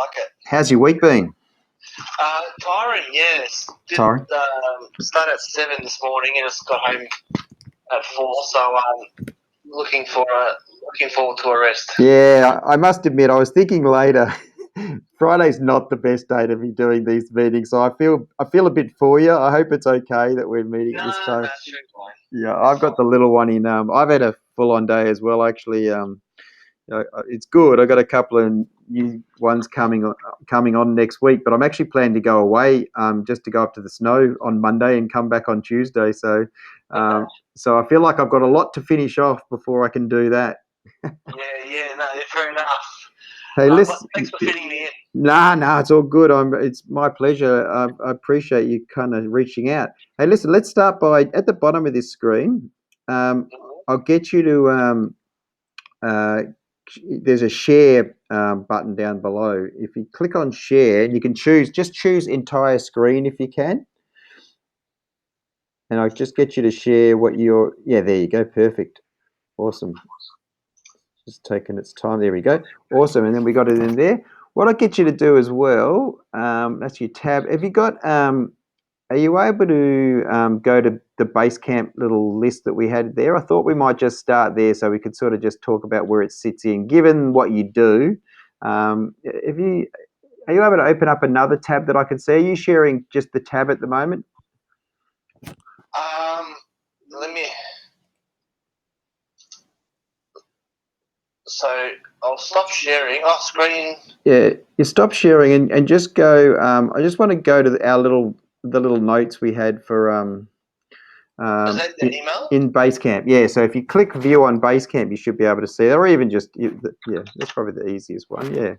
like it. How's your week been? Tiring, yes. Tiring? Started at 7 this morning and just got home at 4, so looking forward to a rest. Yeah, I must admit, I was thinking later. Friday's not the best day to be doing these meetings, so I feel a bit for you. I hope it's okay that we're meeting at this time. No, sure, fine. Yeah, I've got the little one in. I've had a full-on day as well, actually. It's good. I got a couple of new ones coming on next week, but I'm actually planning to go away just to go up to the snow on Monday and come back on Tuesday. So, so I feel like I've got a lot to finish off before I can do that. Yeah, no, fair enough. Hey, listen. Thanks for fitting me in. Nah, it's all good. It's my pleasure. I appreciate you kind of reaching out. Hey, listen, let's start by at the bottom of this screen. I'll get you to. There's a share button down below. If you click on share, you can choose entire screen if you can. And I'll just get you to share what yeah, there you go. Perfect. Awesome. Just taking its time. There we go. Awesome. And then we got it in there. What I get you to do as well, that's your tab. Have you got, are you able to go to the Basecamp little list that we had there? I thought we might just start there so we could sort of just talk about where it sits in. Given what you do, are you able to open up another tab that I can see? Are you sharing just the tab at the moment? Let me. So I'll stop sharing. Screen. Yeah, you stop sharing and just go. I just want to go to the little notes we had for Is that the email? in Basecamp. Yeah, so if you click view on Basecamp, you should be able to see it, or even just that's probably the easiest one. Yeah.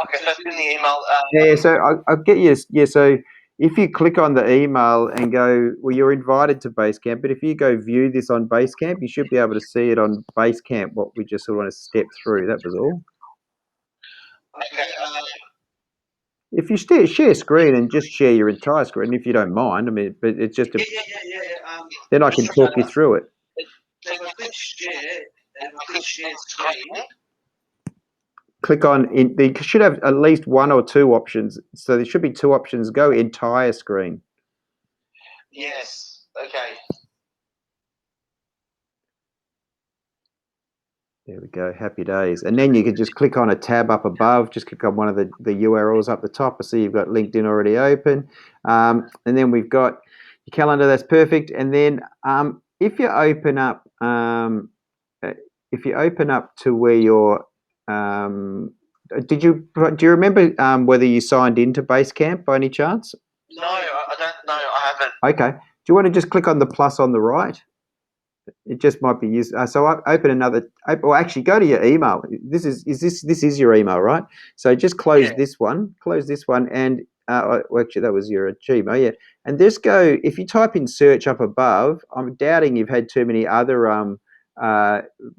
Okay, so it's in the email. Yeah, so I'll get you. Yeah, so if you click on the email and go, well, you're invited to Basecamp, but if you go view this on Basecamp, you should be able to see it on Basecamp. What we just sort of want to step through. That was all. Okay. If you share screen and just share your entire screen, if you don't mind, I mean, but it's just Yeah. then I can talk you through it. So if I click share and I click share screen. Click on they should have at least one or two options. So there should be two options. Go entire screen. Yes. Okay. There we go. Happy days. And then you can just click on a tab up above. Just click on one of the URLs up the top. I see you've got LinkedIn already open. And then we've got your calendar. That's perfect. And then if you open up to where you're do you remember whether you signed into Basecamp by any chance? No, I don't know. I haven't. Okay. Do you want to just click on the plus on the right? It just might be used. So I open another. Well, actually, go to your email. This is your email, right? So just close this one. Close this one, and well, actually, that was your Gmail, yeah. And just go. If you type in search up above, I'm doubting you've had too many other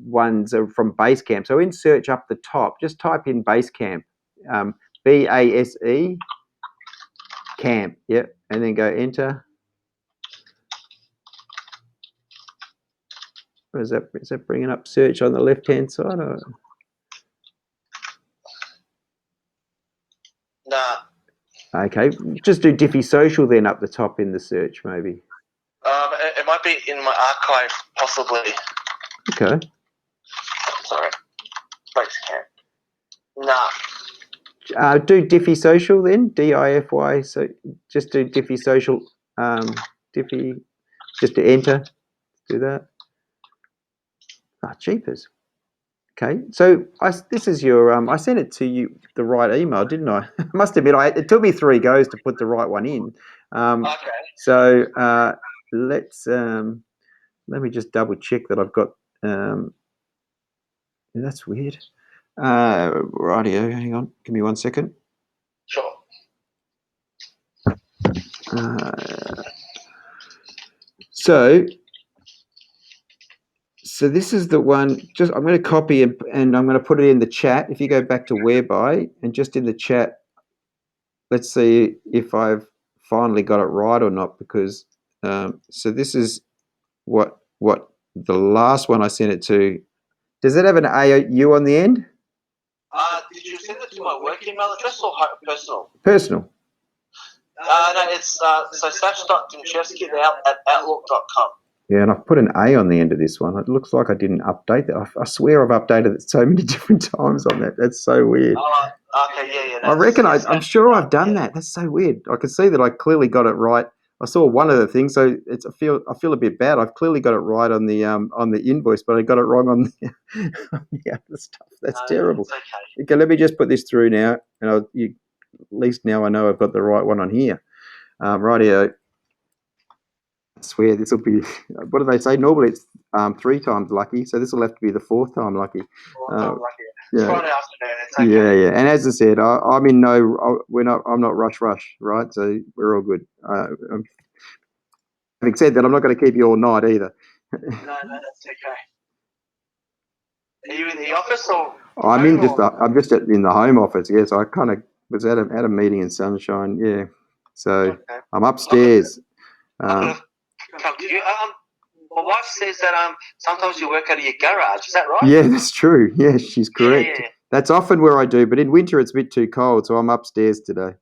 ones from Basecamp. So in search up the top, just type in Basecamp, BASE camp, yep, and then go enter. Or is that bringing up search on the left-hand side? Or? Nah. Okay, just do Diffy Social then up the top in the search, maybe. It might be in my archive, possibly. Okay. Sorry. Basecamp. Nah. Do Diffy Social then, DIFY. So just do Diffy Social, Diffy, just to enter. Do that. Jeepers. Okay, so this is your. I sent it to you the right email, didn't I? I must admit, it took me 3 goes to put the right one in. Okay. So let's let me just double check that I've got. That's weird. Rightio, hang on, give me 1 second. Sure. So this is the one. Just I'm going to copy and I'm going to put it in the chat. If you go back to whereby and just in the chat, let's see if I've finally got it right or not. Because so this is what the last one I sent it to. Does it have an AU on the end? Did you send it to my work email address or personal? Personal. No, it's so sash.dimcevski at outlook.com. Yeah, and I've put an A on the end of this one. It looks like I didn't update that. I swear I've updated it so many different times on that. That's so weird. Oh, okay, yeah. I reckon I'm sure I've done that. That's so weird. I can see that I clearly got it right. I saw one of the things, so I feel a bit bad. I've clearly got it right on the invoice, but I got it wrong on the, on the other stuff. That's terrible. It's okay. Okay, let me just put this through now, and at least now I know I've got the right one on here. Rightio. I swear this will be. What do they say? Normally it's 3 times lucky, so this will have to be the 4th time lucky. It's Friday afternoon. It's okay. Yeah. And as I said, I'm in no. I'm not rush, right? So we're all good. Having said that, I'm not going to keep you all night either. No, that's okay. Are you in the office or? I'm just in the home office. Yes, I kind of was at a meeting in Sunshine. Yeah, so okay. I'm upstairs. Come to you. My wife says that sometimes you work out of your garage. Is that right? Yeah, that's true. Yeah, she's correct. Yeah. That's often where I do, but in winter it's a bit too cold, so I'm upstairs today.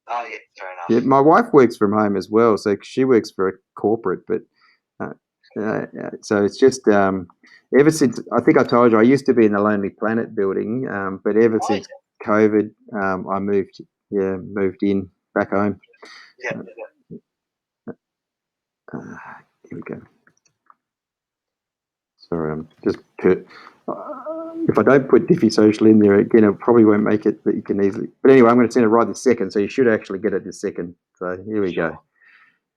Oh yeah, fair enough. Yeah, my wife works from home as well, so she works for a corporate, but so it's just ever since I think I told you I used to be in the Lonely Planet building, but ever since COVID, I moved in back home. Yeah. Here we go. Sorry, I'm just if I don't put Dify Social in there again, it probably won't make it that you can easily. But anyway, I'm going to send it right this second, so you should actually get it this second. So here we go.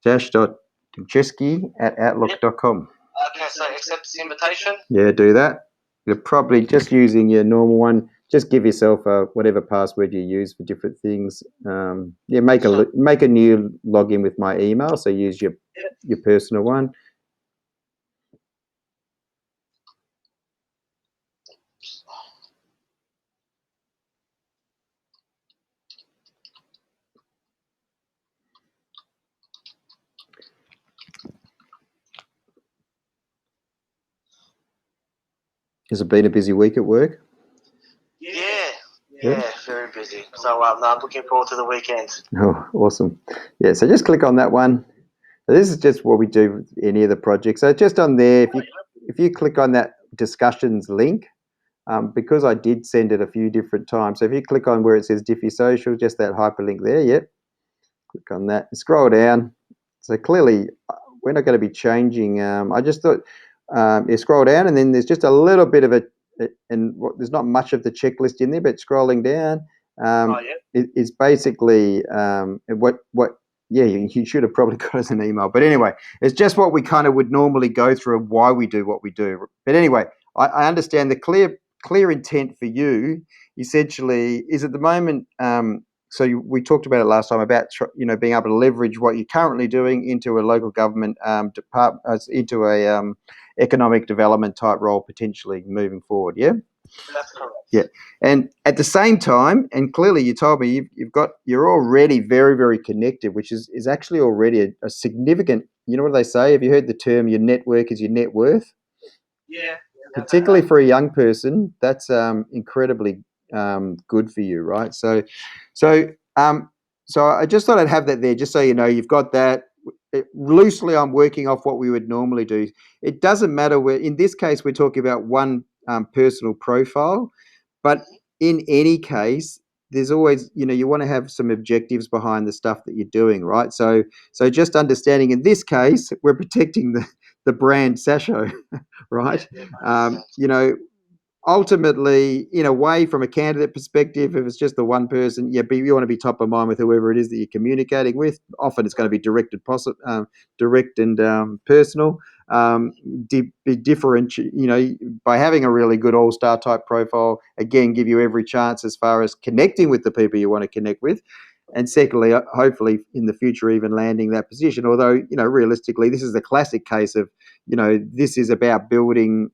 Sash.Dimcevski at outlook.com. Okay, so accept this invitation. Yeah, do that. You're probably just using your normal one. Just give yourself whatever password you use for different things. Make a new login with my email. So use your personal one. Has it been a busy week at work? Yeah, very busy. So I'm looking forward to the weekend. Oh, awesome. Yeah, so just click on that one. So this is just what we do with any of the projects. So just on there, if you click on that discussions link, because I did send it a few different times. So if you click on where it says Dify Social, just that hyperlink there, yep. Click on that. Scroll down. So clearly, we're not going to be changing. I just thought you scroll down, and then there's just a little bit of there's not much of the checklist in there, but scrolling down is basically what. Yeah, you should have probably got as an email. But anyway, it's just what we kind of would normally go through and why we do what we do. But anyway, I understand the clear intent for you essentially is at the moment. We talked about it last time about being able to leverage what you're currently doing into a local government department, into a economic development type role potentially moving forward. Yeah. That's correct. Yeah, and at the same time, and clearly you told me you're already very, very connected, which is actually already a significant. You know what they say? Have you heard the term "your network is your net worth"? Yeah. Particularly for a young person, that's incredibly good for you, right? So I just thought I'd have that there, just so you know you've got that. Loosely, I'm working off what we would normally do. It doesn't matter where. In this case, we're talking about one personal profile. But in any case, there's always, you want to have some objectives behind the stuff that you're doing, right? So just understanding in this case, we're protecting the brand Sasho, right? Ultimately, in a way, from a candidate perspective, if it's just the one person, but you want to be top of mind with whoever it is that you're communicating with. Often it's going to be direct and personal. Be different, by having a really good all-star type profile, again, give you every chance as far as connecting with the people you want to connect with. And secondly, hopefully in the future, even landing that position. Although, realistically, this is the classic case of, this is about building,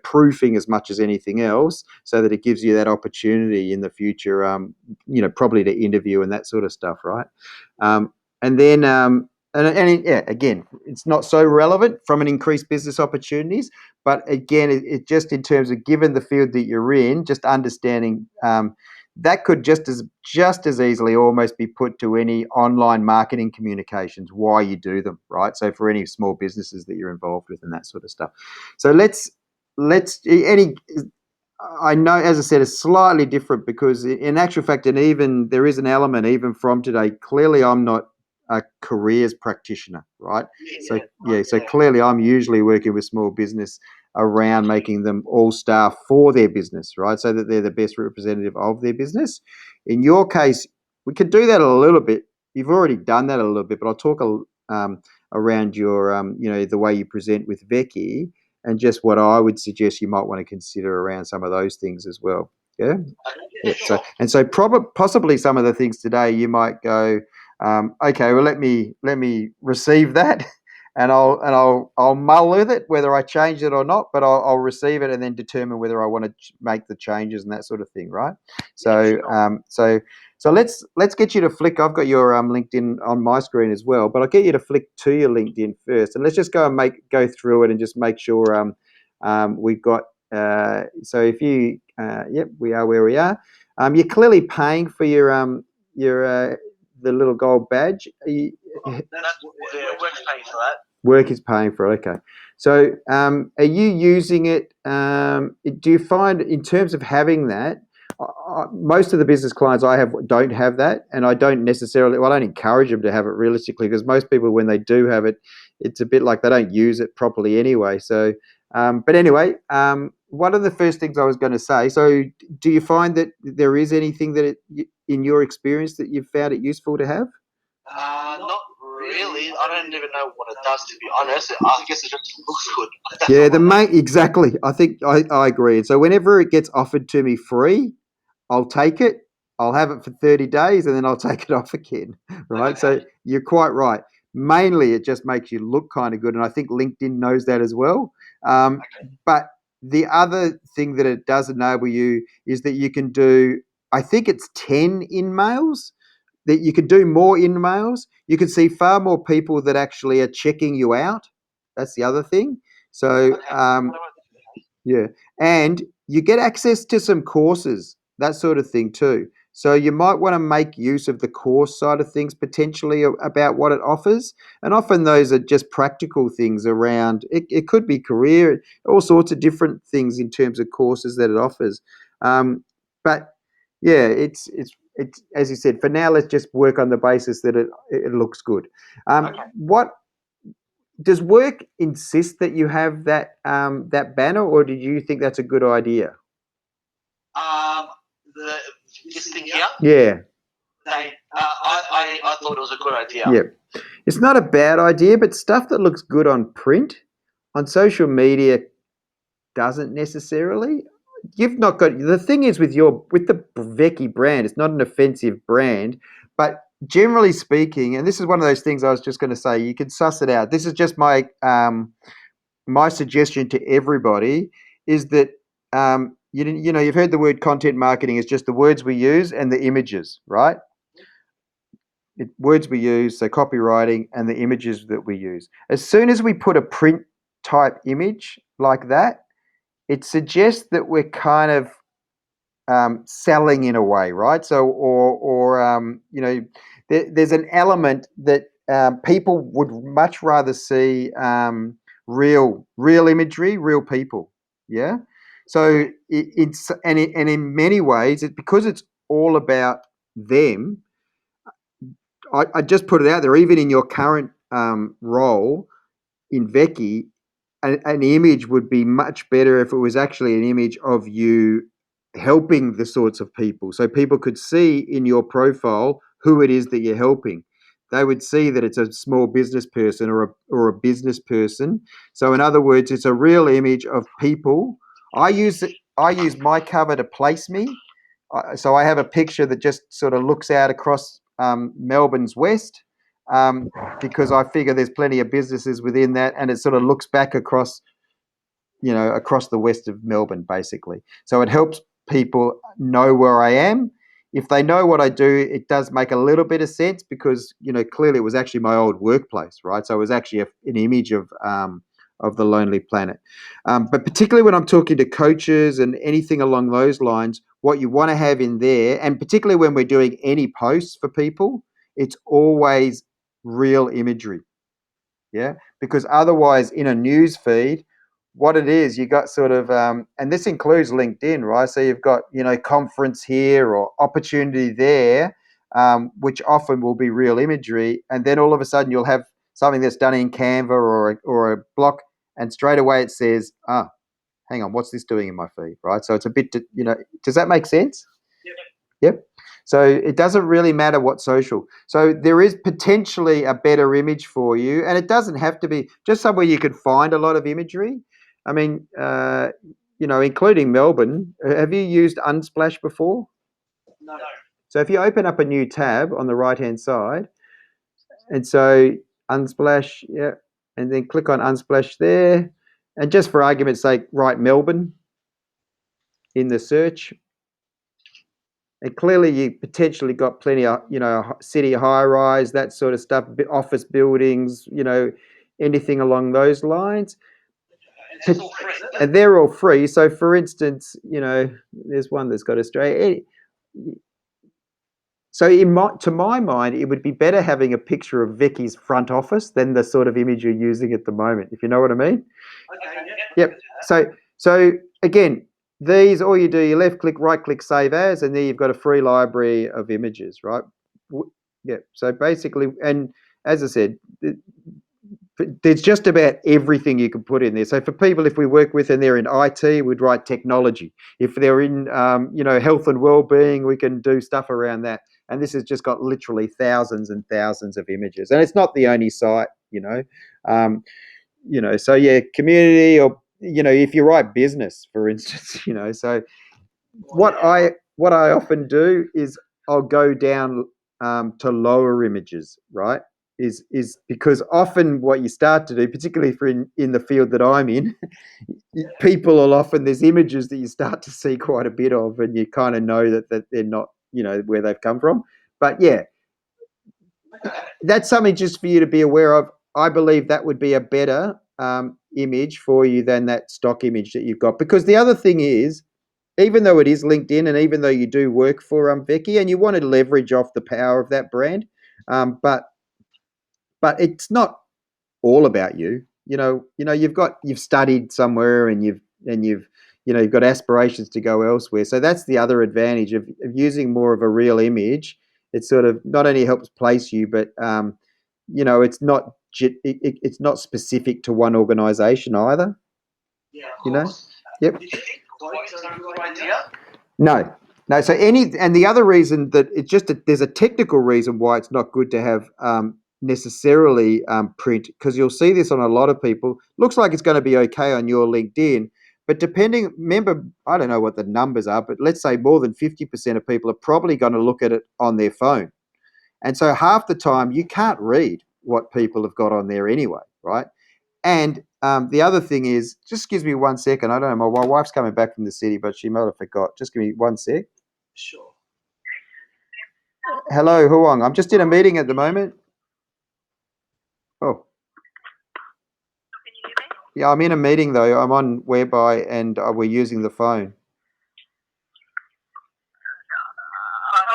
proofing as much as anything else, so that it gives you that opportunity in the future, probably to interview and that sort of stuff, right? And then yeah, again, it's not so relevant from an increased business opportunities, but again, it just in terms of given the field that you're in, just understanding that could just as easily almost be put to any online marketing communications, why you do them, right? So for any small businesses that you're involved with and that sort of stuff. So let's any I know, as I said, it's slightly different because, in actual fact, and even there is an element even from today. Clearly, I'm not a careers practitioner, right? So clearly, I'm usually working with small business around making them all star for their business, right? So that they're the best representative of their business. In your case, we could do that a little bit. You've already done that a little bit, but I'll talk around your, the way you present with Becky and just what I would suggest you might want to consider around some of those things as well. Yeah. Yeah. So possibly some of the things today you might go, okay, well let me receive that, and I'll mull with it whether I change it or not, but I'll receive it and then determine whether I want to make the changes and that sort of thing, right? So let's get you to flick. I've got your LinkedIn on my screen as well, but I'll get you to flick to your LinkedIn first, and let's just go through it and just make sure we've got. So if you, yep, we are where we are. You're clearly paying for your the little gold badge. Work's paying for that. Work is paying for it. Okay. So are you using it? Do you find in terms of having that? Most of the business clients I have don't have that, and I don't necessarily. Well, I don't encourage them to have it realistically, because most people, when they do have it, it's a bit like they don't use it properly anyway. So, but anyway, one of the first things I was going to say. So, do you find that there is anything that in your experience that you've found it useful to have? Not really. I don't even know what it does, to be honest. I guess it just looks good. Yeah, exactly. I think I agree. And so whenever it gets offered to me free, I'll take it. I'll have it for 30 days and then I'll take it off again. Right. Okay. So you're quite right. Mainly it just makes you look kind of good. And I think LinkedIn knows that as well. But the other thing that it does enable you is that you can do, I think it's 10 in-mails, that you can do more in-mails. You can see far more people that actually are checking you out. That's the other thing. So, yeah, and you get access to some courses, that sort of thing too. So you might want to make use of the course side of things potentially about what it offers. And often those are just practical things around, it could be career, all sorts of different things in terms of courses that it offers. But yeah, it's as you said, for now, let's just work on the basis that it looks good. What does work insist that you have that banner, or did you think that's a good idea? This thing here. Yeah. I thought it was a good idea. Yeah. It's not a bad idea, but stuff that looks good on print, on social media, doesn't necessarily. You've not got the thing is with the Vecchi brand, it's not an offensive brand, but generally speaking, and this is one of those things I was just going to say, you can suss it out. This is just my suggestion to everybody is that you've heard the word content marketing is just the words we use and the images, right? Words we use, so copywriting and the images that we use. As soon as we put a print type image like that, it suggests that we're kind of selling in a way, right? So, there's an element that people would much rather see real imagery, real people. Yeah. So in many ways, because it's all about them. I just put it out there, even in your current role in Vecchi, an image would be much better if it was actually an image of you helping the sorts of people. So people could see in your profile who it is that you're helping. They would see that it's a small business person or a business person. So in other words, it's a real image of people. I use my cover to place me. So I have a picture that just sort of looks out across Melbourne's west, because I figure there's plenty of businesses within that, and it sort of looks back across the west of Melbourne, basically. So it helps people know where I am. if they know what I do, it does make a little bit of sense because clearly it was actually my old workplace, right? So it was actually an image of the Lonely Planet. But particularly when I'm talking to coaches and anything along those lines, what you want to have in there, and particularly when we're doing any posts for people, it's always real imagery. Yeah, because otherwise in a news feed, what it is, you got sort of, and this includes LinkedIn, right? So you've got, conference here or opportunity there, which often will be real imagery. And then all of a sudden you'll have something that's done in Canva or a block, and straight away it says, hang on, what's this doing in my feed, right? So it's a bit, does that make sense? Yep. So it doesn't really matter what social. So there is potentially a better image for you, and it doesn't have to be just somewhere you could find a lot of imagery. I mean, including Melbourne. Have you used Unsplash before? No. So if you open up a new tab on the right-hand side, and so Unsplash, yeah, and then click on Unsplash there, and just for argument's sake, write Melbourne in the search. And clearly, you potentially got plenty of, city high rise, that sort of stuff, office buildings, anything along those lines. And it's all free. And they're all free. So, for instance, there's one that's got Australia. So, to my mind, it would be better having a picture of Vicky's front office than the sort of image you're using at the moment, if you know what I mean. Okay. Yep. So again, these, all you do, you left click, right click, save as, and there you've got a free library of images, right? Yeah. So basically, and as I said, there's just about everything you can put in there. So for people, if we work with and they're in IT, we'd write technology. If they're in, health and well-being, we can do stuff around that. And this has just got literally thousands and thousands of images. And it's not the only site, so yeah, community, or if you write business, for instance, so what I often do is I'll go down to lower images, right? Is because often what you start to do, particularly for in the field that I'm in, people will often, there's images that you start to see quite a bit of, and you kind of know that they're not, where they've come from. But yeah, that's something just for you to be aware of. I believe that would be a better image for you than that stock image that you've got. Because the other thing is, even though it is LinkedIn, and even though you do work for Vicky, and you want to leverage off the power of that brand, but it's not all about you. You've studied somewhere, and you've got aspirations to go elsewhere. So that's the other advantage of using more of a real image. It sort of not only helps place you, but it's not specific to one organization either. Yeah, Yep. Did you think it's a good idea? No. So and the other reason that there's a technical reason why it's not good to have necessarily print, because you'll see this on a lot of people. Looks like it's going to be okay on your LinkedIn, but remember, I don't know what the numbers are, but let's say more than 50% of people are probably going to look at it on their phone. And so half the time you can't read what people have got on there anyway, right? And the other thing is, just gives me 1 second. I don't know. My wife's coming back from the city, but she might have forgot. Just give me 1 sec. Sure. Hello, Huang. I'm just in a meeting at the moment. Oh. Can you hear me? Yeah, I'm in a meeting though. I'm on whereby, and we're using the phone.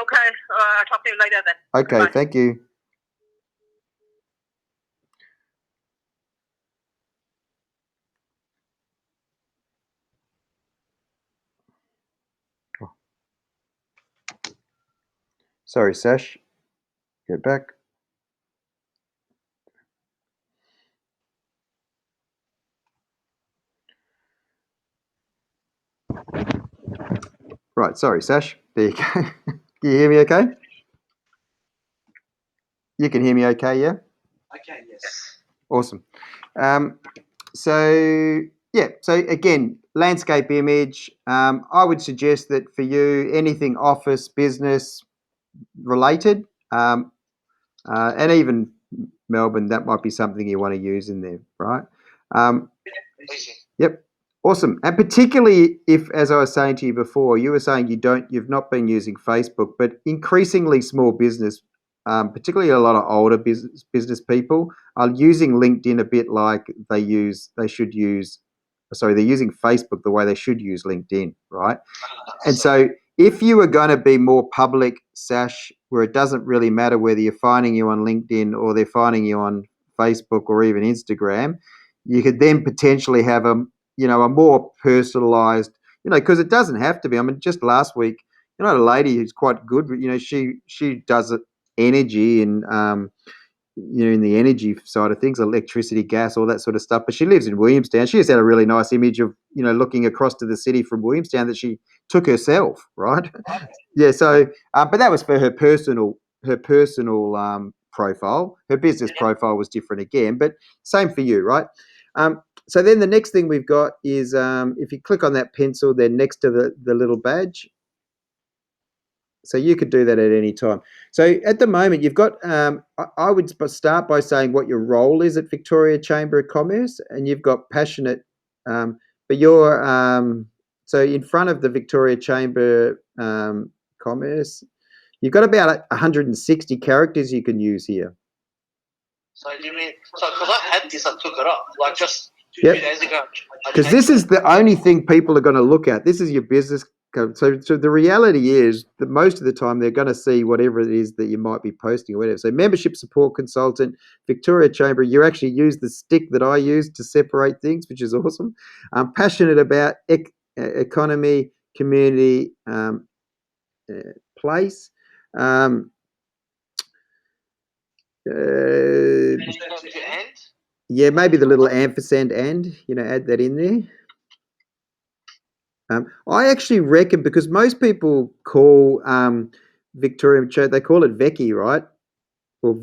Okay. I'll talk to you later then. Okay, Bye. thank you. Sorry, Sash. Get back. Right, sorry, Sash. There you go. Can you hear me okay? You can hear me okay, yeah? Okay, yes. Awesome. So again, landscape image. I would suggest that for you, anything office, business related, and even Melbourne, that might be something you want to use in there, right? Yep. Awesome. And particularly if, as I was saying to you before, you were saying you've not been using Facebook, but increasingly small business, particularly a lot of older business people, are using LinkedIn a bit like they should use. Sorry, they're using Facebook the way they should use LinkedIn, right? And so if you were going to be more public, Sash, where it doesn't really matter whether you're finding you on LinkedIn or they're finding you on Facebook or even Instagram, you could then potentially have a more personalized, because it doesn't have to be. I mean, just last week, a lady who's quite good, she does energy and in the energy side of things, electricity, gas, all that sort of stuff. But she lives in Williamstown. She just had a really nice image of, looking across to the city from Williamstown that she took herself, right? Yeah. So, but that was for her personal profile. Her business profile was different again, but same for you, right? So then the next thing we've got is if you click on that pencil, then next to the little badge. So you could do that at any time. So at the moment, you've got. I would start by saying what your role is at Victoria Chamber of Commerce, and you've got passionate. But you're so in front of the Victoria Chamber Commerce. You've got about 160 characters you can use here. So do you mean because I had this, I took it up like just two Yep. days ago. Because this is the only thing people are going to look at. This is your business. So the reality is that most of the time they're going to see whatever it is that you might be posting or whatever. So membership support consultant, Victoria Chamber, you actually use the stick that I use to separate things, which is awesome. I'm passionate about economy, community, place. Yeah, maybe the little ampersand and, add that in there. I actually reckon because most people call Victorian Church, they call it Vecchi, right? Or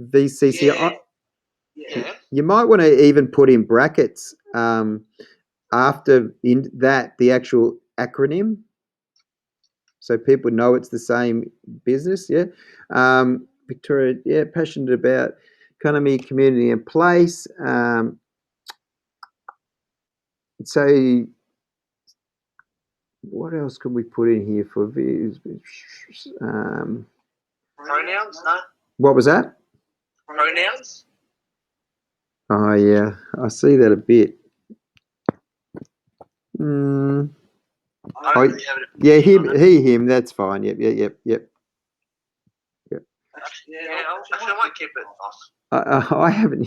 VCC. Yeah. You might want to even put in brackets after in that the actual acronym, so people know it's the same business. Yeah, Victoria. Yeah, passionate about economy, community, and place. So what else can we put in here for views? Pronouns, no? What was that? Pronouns? Oh, yeah, I see that a bit. Oh, yeah, him, that's fine. Yep. Yeah, I might keep it off. I haven't.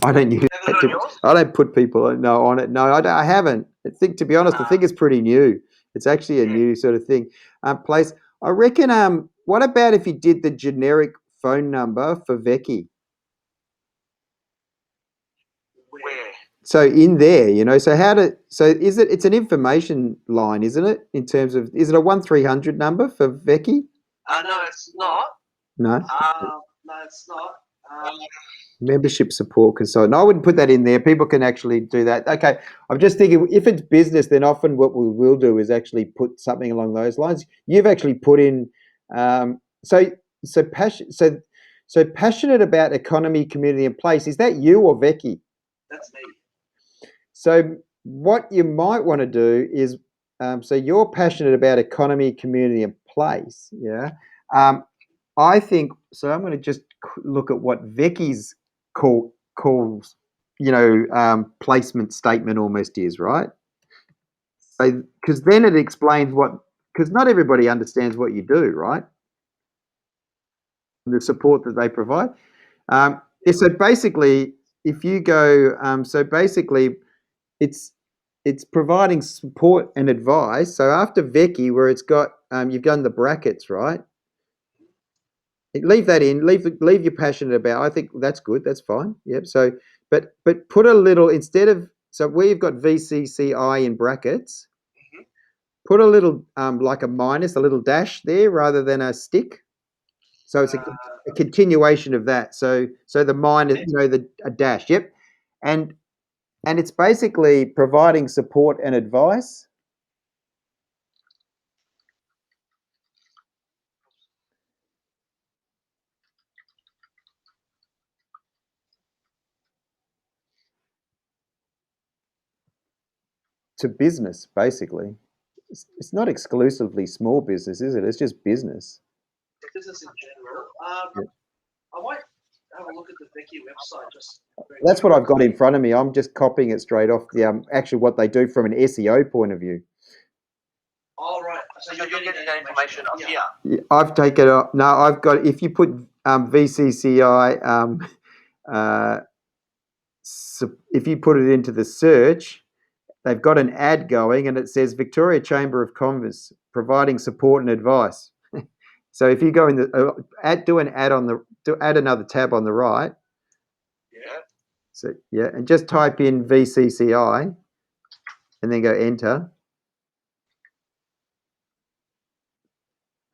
I don't use that. I don't put people on it. No, I haven't. I think, to be honest, I think it's pretty new. It's actually a new sort of thing. Place. I reckon. What about if you did the generic phone number for Vecchi? Where? So in there, so is it? It's an information line, isn't it? In terms of, is it a 1300 number for Vecchi? No, it's not. No. No, it's not. Membership support consultant. I wouldn't put that in there. People can actually do that. Okay. I'm just thinking if it's business, then often what we will do is actually put something along those lines. You've actually put in so passionate about economy, community, and place. Is that you or Vecchi? That's me. So what you might want to do is so you're passionate about economy, community, and place. Yeah. I think so. I'm going to just look at what Vecchi's calls, placement statement almost is, right? So, because then it explains because not everybody understands what you do, right? The support that they provide. So basically, if you go, it's it's providing support and advice. So after Vecchi, where it's got, you've done the brackets, right? Leave that in. Leave your passionate about. I think that's good. That's fine. Yep. So, but put a little instead of, so where you've got VCCI in brackets, put a little like a minus, a little dash there rather than a stick. So it's a continuation of that. So the minus, a dash. Yep. And it's basically providing support and advice. to business, basically. It's not exclusively small business, is it? It's just business. Business in general. I might have a look at the Vicky website. That's what I've got in front of me. I'm just copying it straight off the actually what they do from an SEO point of view. Oh, right. So you're getting that information off here. Yeah, I've taken it. No, I've got. If you put VCCI, if you put it into the search, they've got an ad going, and it says Victoria Chamber of Commerce providing support and advice. So if you go in the do an ad on the add another tab on the right. Yeah. So yeah, and just type in VCCI, and then go enter.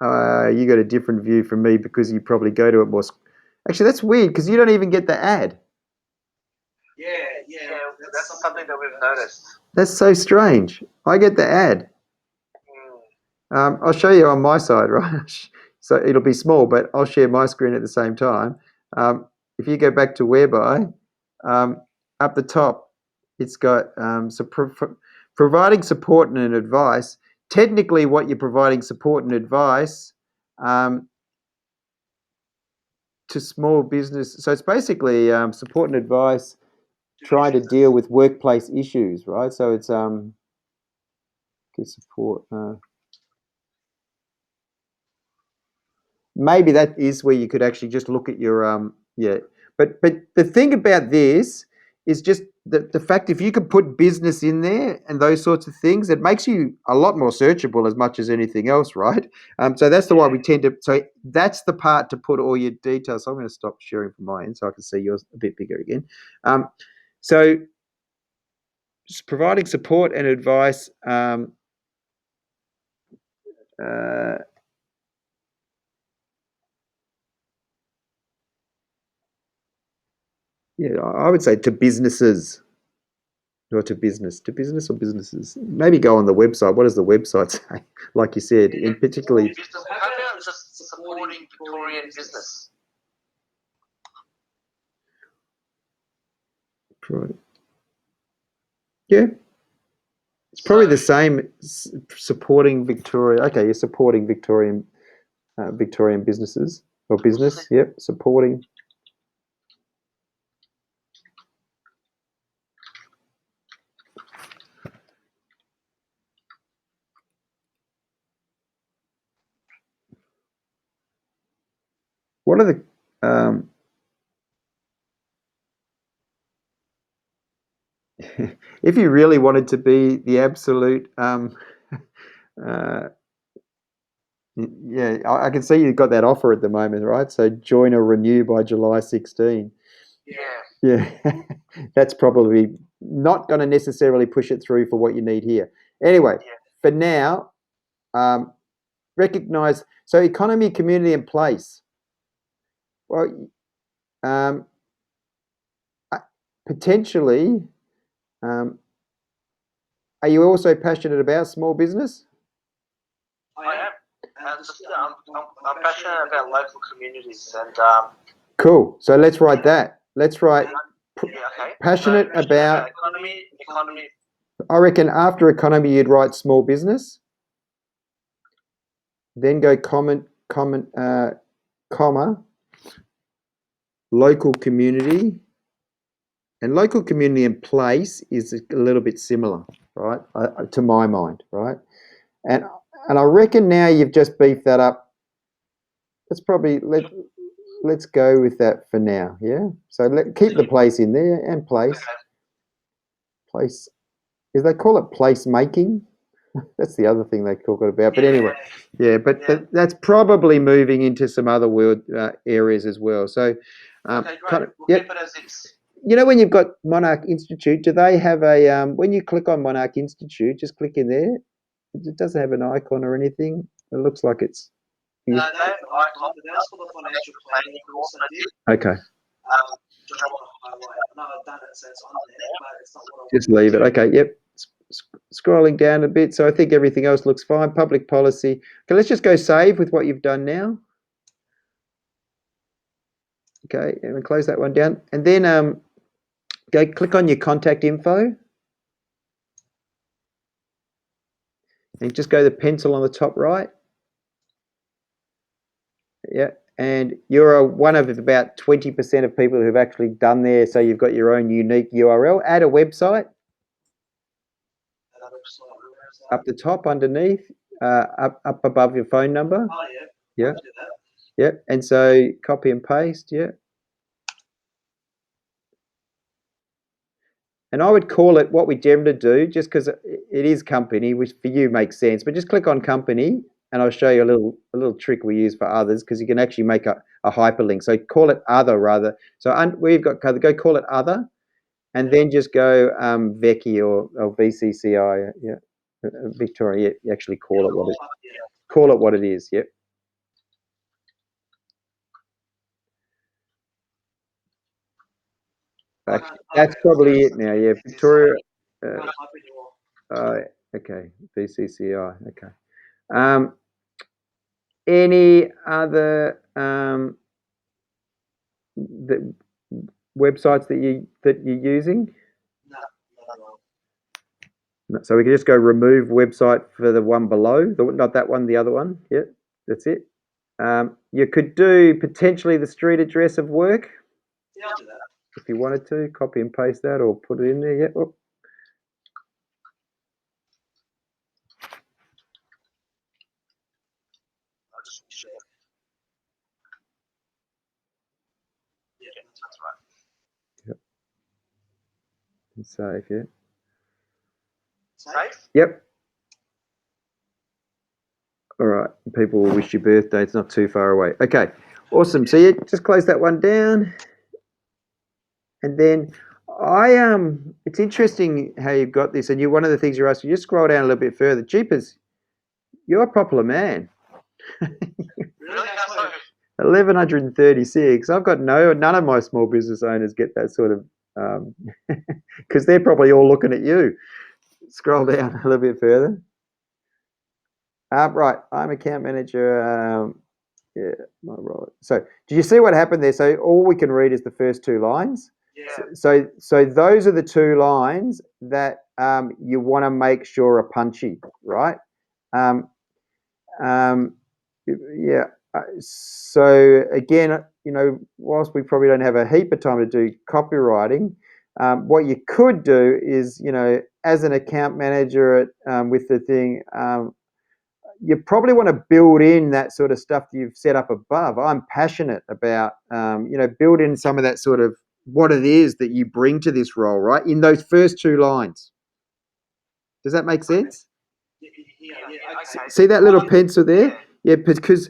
You got a different view from me because you probably go to it more. Actually, that's weird because you don't even get the ad. Yeah. That's something that we've noticed. That's so strange. I get the ad. I'll show you on my side, right? So it'll be small, but I'll share my screen at the same time. If you go back to Whereby, up the top, it's got providing support and advice. Technically, what you're providing support and advice to small business. So it's basically support and advice trying to deal with workplace issues, right? So it's give support. Maybe that is where you could actually just look at your yeah. But the thing about this is just the fact if you could put business in there and those sorts of things, it makes you a lot more searchable as much as anything else, right? So that's the why we tend to. So that's the part to put all your details. So I'm going to stop sharing from my end so I can see yours a bit bigger again. So just providing support and advice. Yeah, I would say to businesses. Or to business or businesses. Maybe go on the website. What does the website say? Like you said, in particularly. How about just supporting Victorian business? Right. Yeah, it's probably the same. Supporting Victoria. Okay, you're supporting Victorian businesses or business. Yep, supporting. What are the if you really wanted to be the absolute yeah, I can see you've got that offer at the moment, right? So join or renew by July 16. Yeah, that's probably not going to necessarily push it through for what you need here. Anyway, for now, recognize, so economy, community, and place. Well, potentially, are you also passionate about small business? I am. I'm passionate about local communities and. Cool. So let's write that. Let's write passionate So, about economy. I reckon after economy you'd write small business. Then go comma, local community. And local community and place is a little bit similar, right? To my mind, right? And I reckon now you've just beefed that up. Let's probably let's go with that for now, yeah. So keep the place in there and place. Place is they call it place making. That's the other thing they talk about. But anyway, yeah. But that's probably moving into some other world areas as well. So, kind of, yep. You know when you've got Monarch Institute, do they have a when you click on Monarch Institute, just click in there. It doesn't have an icon or anything. It looks like it's. No, they have an icon, but that's for the financial planning course I did. Okay. Just want to highlight. I know I've done it, so it's on there, but it's not what I want. Just leave it. Okay. Yep. Scrolling down a bit. So I think everything else looks fine. Public policy. Okay. Let's just go save with what you've done now. Okay. And close that one down. And then go click on your contact info. and just go the pencil on the top right. Yeah, and you're one of about 20% of people who've actually done there. So you've got your own unique URL. Add a website up the top underneath, up above your phone number. Oh, yeah. Yeah. I'll do that. Yeah, and so copy and paste. Yeah. And I would call it what we generally do, just because it is company, which for you makes sense. But just click on company, and I'll show you a little trick we use for others, because you can actually make a hyperlink. So call it other rather. So we've got go call it other, and then just go Vecchi or VCCI. Yeah, Victoria. You actually call it what it is. Yep. That's probably it now. Yeah, Victoria. Okay, VCCI. Okay. Any other the websites that you're using? No. So we can just go remove website for the one below, not that one, the other one. Yeah, that's it. You could do potentially the street address of work. Yeah, I'll do that. If you wanted to, copy and paste that or put it in there. Yeah. Oh. I'll just share. Yeah, that's right. Yep. And save. Yeah. Save? Yep. All right. People will wish you birthday. It's not too far away. Okay. Awesome. So yeah, just close that one down. And then it's interesting how you've got this, and one of the things you're asking, you just scroll down a little bit further. Jeepers, you're a popular man. Really? How so? 1136. I've got none of my small business owners get that sort of, because they're probably all looking at you. Scroll down a little bit further. Right, I'm account manager. Yeah, my role. So, did you see what happened there? So, all we can read is the first two lines. Yeah. So those are the two lines that you want to make sure are punchy, right? Yeah. So again, whilst we probably don't have a heap of time to do copywriting, what you could do is, as an account manager with the thing, you probably want to build in that sort of stuff that you've set up above. I'm passionate about, build in some of that sort of what it is that you bring to this role, right? In those first two lines. Does that make sense? Yeah, okay. See that little pencil there? Yeah, because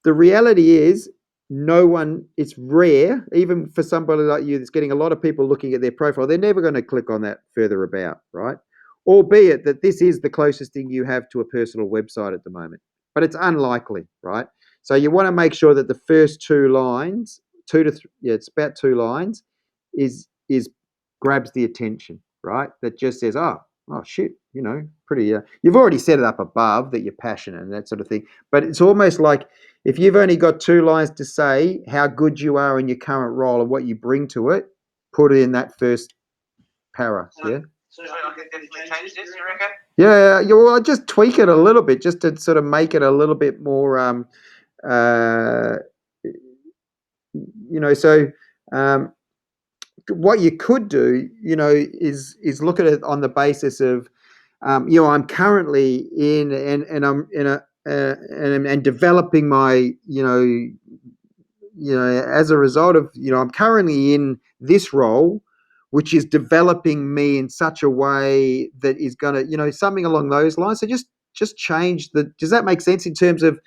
the reality is it's rare, even for somebody like you that's getting a lot of people looking at their profile, they're never going to click on that further about, right? Albeit that this is the closest thing you have to a personal website at the moment, but it's unlikely, right? So you want to make sure that the first two lines, it's about two lines, is grabs the attention, right? That just says, oh shit, pretty. You've already set it up above that you're passionate and that sort of thing, but it's almost like if you've only got two lines to say how good you are in your current role and what you bring to it, put it in that first para. Yeah. So I can definitely change this, you reckon? Yeah, well, I just tweak it a little bit just to sort of make it a little bit more, so what you could do, is look at it on the basis of, I'm currently in, and I'm in and developing my, as a result of, I'm currently in this role, which is developing me in such a way that is going to, something along those lines. So just change does that make sense in terms of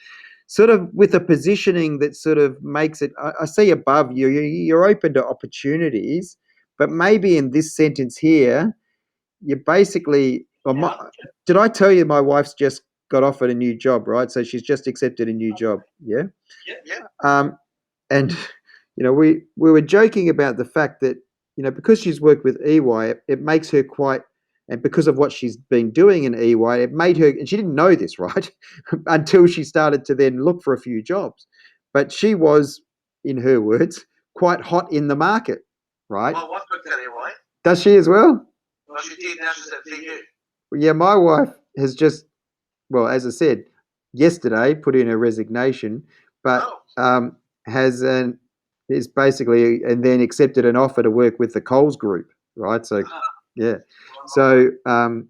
sort of with a positioning that sort of makes it, I see above you're open to opportunities, but maybe in this sentence here, you basically, did I tell you my wife's just got offered a new job, right? So she's just accepted a new job. Yeah. Yeah. And we were joking about the fact that because she's worked with EY, it makes her quite, and because of what she's been doing in EY, it made her, and she didn't know this, right, until she started to then look for a few jobs. But she was, in her words, quite hot in the market, right? My wife worked at EY. Does she as well? Well, she did. Now she's at VU. Yeah, my wife has just well, as I said, yesterday put in a resignation, but has is basically and then accepted an offer to work with the Coles Group, right? So, yeah. So, and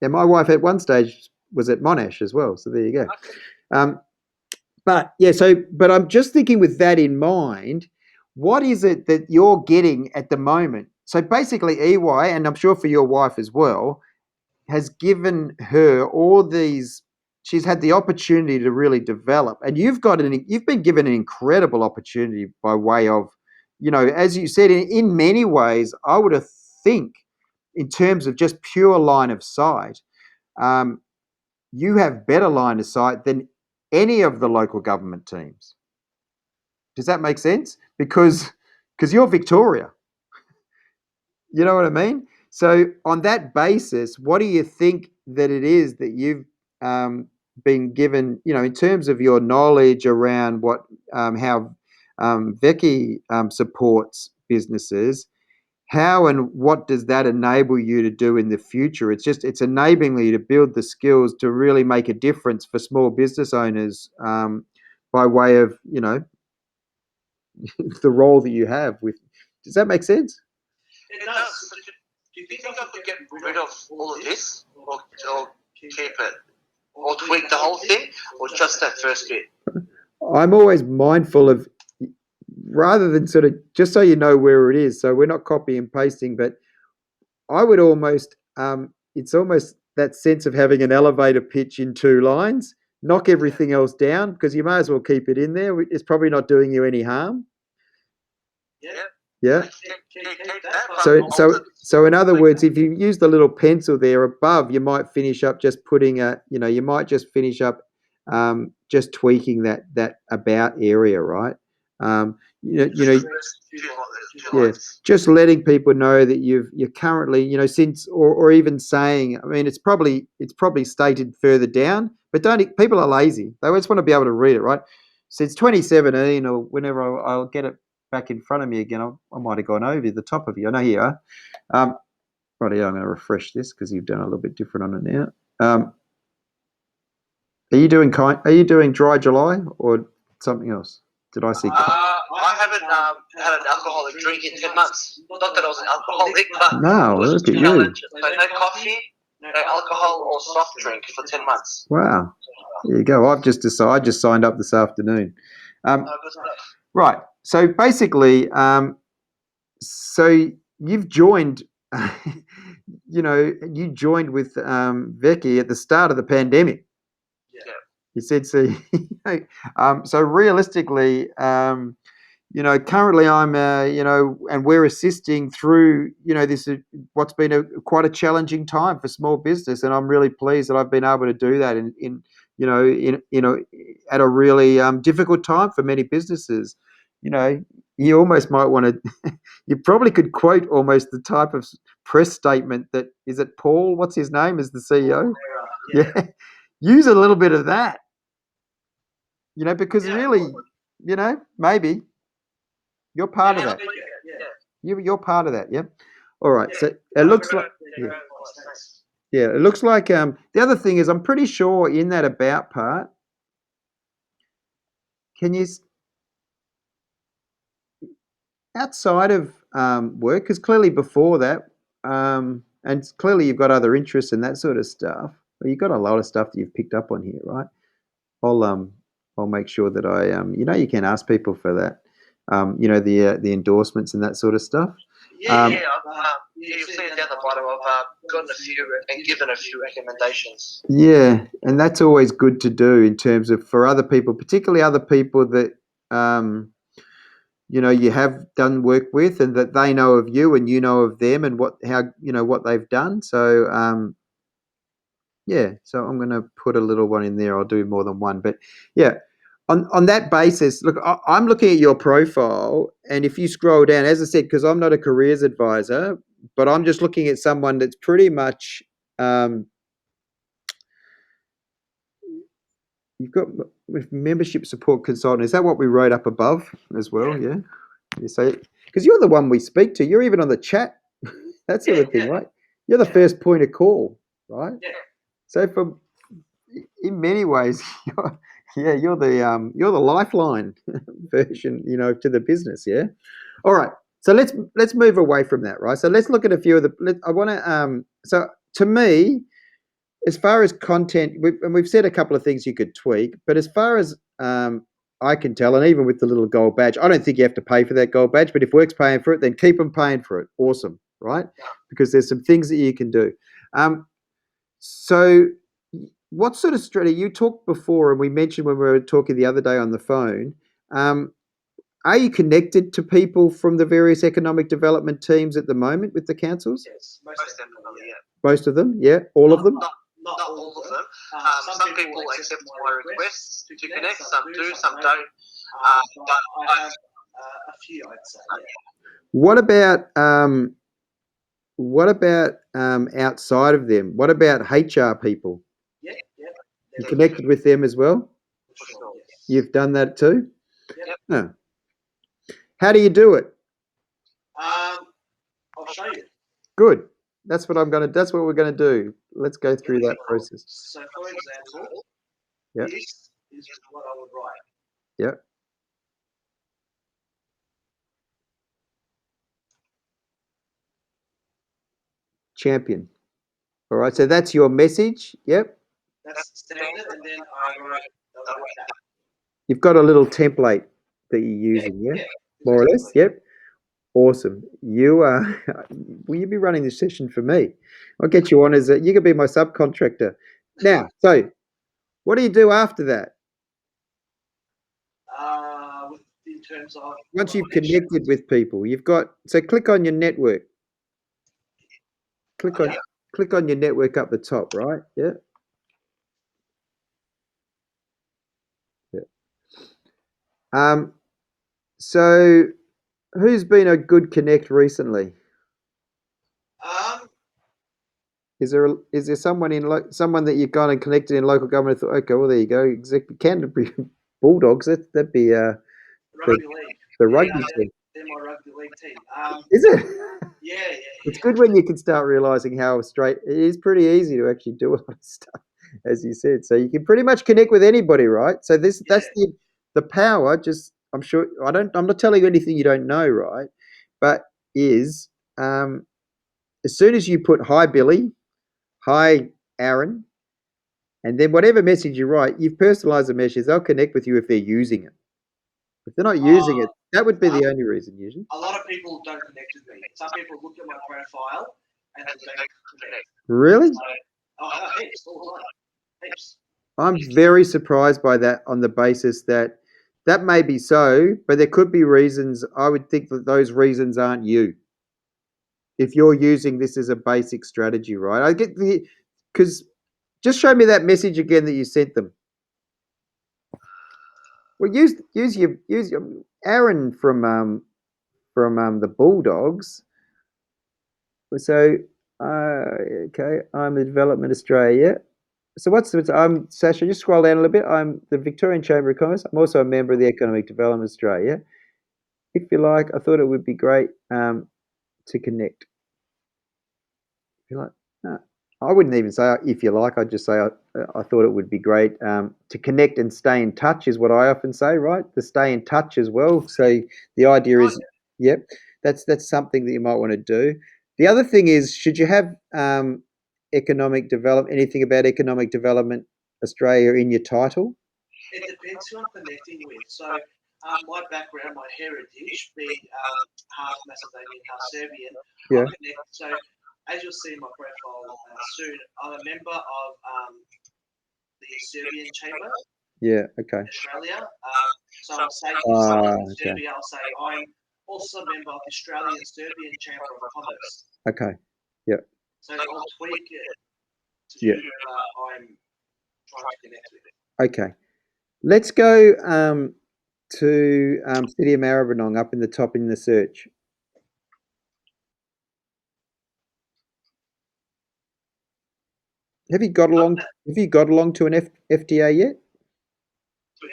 my wife at one stage was at Monash as well. So there you go. But yeah, but I'm just thinking with that in mind, what is it that you're getting at the moment? So basically, EY, and I'm sure for your wife as well, has given her all these. She's had the opportunity to really develop, and you've been given an incredible opportunity by way of, as you said, in many ways, I would have think, in terms of just pure line of sight, you have better line of sight than any of the local government teams. Does that make sense? Because you're Victoria. You know what I mean? So on that basis, what do you think that it is that you've been given, in terms of your knowledge around how Becky supports businesses? How and what does that enable you to do in the future? It's enabling you to build the skills to really make a difference for small business owners by way of, the role that you have with. Does that make sense? It does. Do you think I could get rid of all of this, or keep it, or tweak the whole thing, or just that first bit? I'm always mindful of, rather than sort of, just so you know where it is, so we're not copy and pasting, but I would almost, it's almost that sense of having an elevator pitch in 2 lines, knock everything else down, because you may as well keep it in there. It's probably not doing you any harm. Yeah. So in other words, if you use the little pencil there above, you might finish up just putting just tweaking that about area, right? Yeah, just letting people know that you're currently, since, or even saying, I mean, it's probably stated further down, but people are lazy. They just want to be able to read it, right? Since 2017, or whenever I'll get it back in front of me again, I might have gone over the top of you. I know you are. Right here, I'm going to refresh this because you've done a little bit different on it now. Are you doing dry July or something else? Did I see? I haven't had an alcoholic drink in 10 months. Not that I was an alcoholic, but no, look at you. So no coffee, no alcohol or soft drink for 10 months. Wow. There you go. I just signed up this afternoon. Right. So basically, so you've joined, you joined with Becky at the start of the pandemic. Yeah. You said so. So realistically, currently I'm, and we're assisting through, this what's been quite a challenging time for small business, and I'm really pleased that I've been able to do that at a really difficult time for many businesses. You almost might want to. You probably could quote almost the type of press statement that is it Paul? What's his name? Is the CEO? Yeah. Use a little bit of that. Because really, maybe you're part of that. You're part of that. Yep. All right. So it looks like. Yeah. It looks like. The other thing is, I'm pretty sure in that about part. Can you? Outside of work, because clearly before that, and clearly you've got other interests and that sort of stuff. But you've got a lot of stuff that you've picked up on here, right? I'll make sure that I you can ask people for that. The endorsements and that sort of stuff. You'll see it down the bottom. I've gotten a few and given a few recommendations. Yeah, and that's always good to do in terms of for other people, particularly other people that you have done work with, and that they know of you and you know of them, and what they've done. So yeah, so I'm going to put a little one in there. I'll do more than one, but yeah. On that basis, look, I'm looking at your profile, and if you scroll down, as I said, because I'm not a careers advisor, but I'm just looking at someone that's pretty much you've got membership support consultant. Is that what we wrote up above as well? Yeah. You say, because you're the one we speak to. You're even on the chat. That sort of thing, right? You're the first point of call, right? Yeah. So in many ways, you're the lifeline version, to the business. Yeah. All right. So let's move away from that, right? So let's look at a few of the. I want to. So to me, as far as content, and we've said a couple of things you could tweak, but as far as I can tell, and even with the little gold badge, I don't think you have to pay for that gold badge. But if work's paying for it, then keep them paying for it. Awesome, right? Because there's some things that you can do. So, what sort of strategy you talked before, and we mentioned when we were talking the other day on the phone? Are you connected to people from the various economic development teams at the moment with the councils? Yes, Most definitely, yeah. Most of them, yeah, all of them. Not all of them. Some people accept my requests to connect. Some do, some don't. But I have a few, I'd say. Yeah. What about outside of them? What about HR people? Yeah. You connected with them as well? For sure. Yes. You've done that too? Yep. Oh. How do you do it? I'll show you. Good. That's what we're gonna do. Let's go through that process. So for example, Yep. this is what I would write. Yep. Champion. All right, so that's your message. Yep. That's standard, and then I write that. You've got a little template that you're using, yeah? More or less, yep. Awesome. You will you be running this session for me? I'll get you on as you can be my subcontractor. Now, so what do you do after that? In terms of Once you've connected with people, click on your network. Click on your network up the top, right? Yeah. Yeah. So who's been a good connect recently? Is there someone someone that you've gone and connected in local government? Thought, okay, well there you go. Canterbury Bulldogs. That'd be rugby league. the rugby team. They're my rugby league team. Is it? Yeah. It's good when you can start realizing how straight. It is pretty easy to actually do a lot of stuff, as you said. So you can pretty much connect with anybody, right? So that's the power. Just I'm sure I'm not telling you anything you don't know, right? But is as soon as you put hi Billy, hi Aaron, and then whatever message you write, you've personalized the message. They'll connect with you if they're using it. If they're not using it, that would be the only reason usually. A lot of people don't connect with me. Some people look at my profile and they don't connect. Really? Heaps, all the time. Heaps. I'm very surprised by that on the basis that may be so, but there could be reasons. I would think that those reasons aren't you. If you're using this as a basic strategy, right? I get because just show me that message again that you sent them. Well, use your Aaron from the Bulldogs. So okay, I'm the Development Australia. So I'm Sash. Just scroll down a little bit. I'm the Victorian Chamber of Commerce. I'm also a member of the Economic Development Australia. If you like, I thought it would be great to connect. If you like, I wouldn't even say if you like. I'd just say I thought it would be great to connect and stay in touch is what I often say, right? To stay in touch as well. So the idea is, yep, that's something that you might want to do. The other thing is, should you have anything about economic development Australia in your title? It depends who I'm connecting with. So my background, my heritage, being half Macedonian, half Serbian, Yeah. I'm connected. So as you'll see in my profile soon, I'm a member of the Serbian Chamber. Yeah. Okay. Australia. So I'll say in Serbia, I'll say I'm also a member of the Australian Serbian Chamber of Commerce. Okay. Yep. So I'll tweak it to whoever I'm trying to connect with. Okay. Let's go to City of Maribyrnong up in the top in the search. Have you got along to an FTA yet? To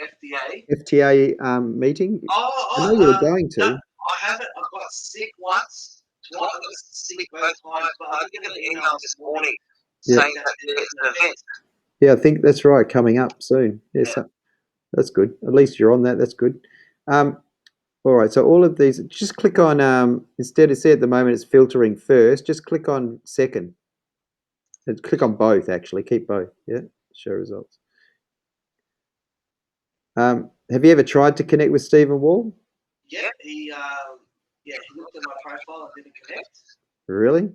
FTA meeting? I know you were going to. No, I haven't. I've got sick once. Twice. I got sick both times, but I did get an email this morning saying that there's an event Yeah, I think that's right. Coming up soon. Yes, that's good. At least you're on that. That's good. Um, all right. So all of these, just click on. Instead of say at the moment it's filtering first. Just click on second. And click on both. Actually, keep both. Yeah. Show results. Have you ever tried to connect with Stephen Wall? Yep, he looked at my profile and didn't connect. Really?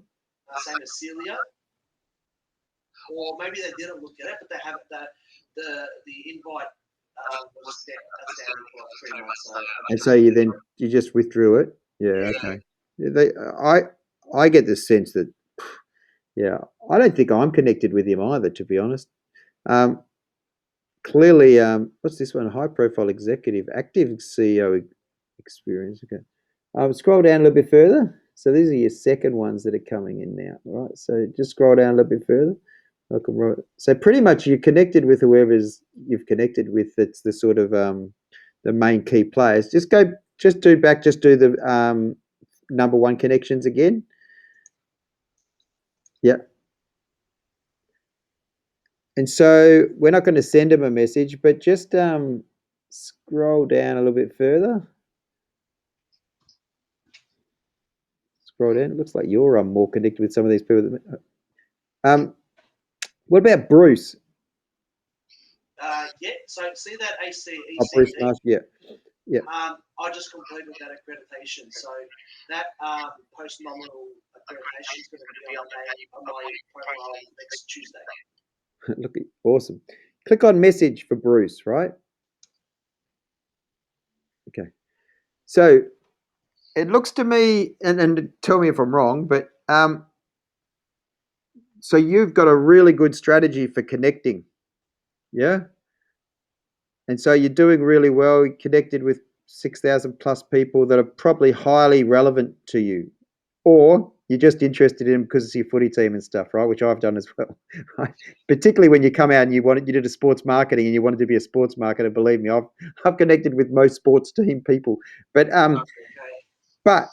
Same as Celia. Or maybe they didn't look at it, but they haven't. The invite was outstanding for like 3 months. So And so you just withdrew it. Yeah. Okay. Yeah, I get the sense that yeah, I don't think I'm connected with him either, to be honest. Um, clearly, what's this one? High profile executive, active CEO experience. Okay. Scroll down a little bit further. So these are your second ones that are coming in now, right? So just scroll down a little bit further. So pretty much you're connected with whoever's you've connected with. That's the sort of the main key players. Just do the number one connections again. Yeah. And so we're not going to send them a message, but just scroll down a little bit further. Scroll down. It looks like you're more connected with some of these people. What about Bruce? yeah. So see that Oh, Bruce ACECD. Marsh. Yeah. Yeah. I just completed that accreditation. So that post nominal accreditation is going to be on my profile next Tuesday. Look, awesome. Click on message for Bruce, right? Okay. So it looks to me, and tell me if I'm wrong, but so you've got a really good strategy for connecting, yeah? And so you're doing really well, connected with 6,000 plus people that are probably highly relevant to you. Or you're just interested in them because it's your footy team and stuff, right? Which I've done as well. Right? Particularly when you come out and you did a sports marketing and you wanted to be a sports marketer. Believe me, I've connected with most sports team people. But but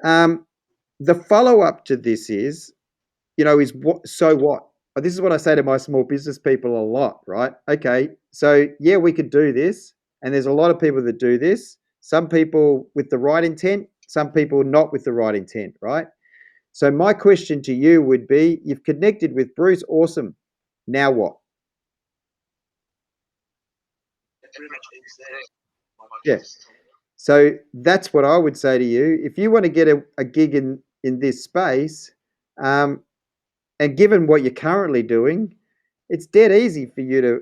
the follow up to this is is what? So what? This is what I say to my small business people a lot, right? Okay, so yeah, we could do this, and there's a lot of people that do this. Some people with the right intent, some people not with the right intent, right? So my question to you would be: you've connected with Bruce, awesome. Now what? It pretty much ends there. Yeah. So that's what I would say to you. If you want to get a gig in this space, and given what you're currently doing, it's dead easy for you to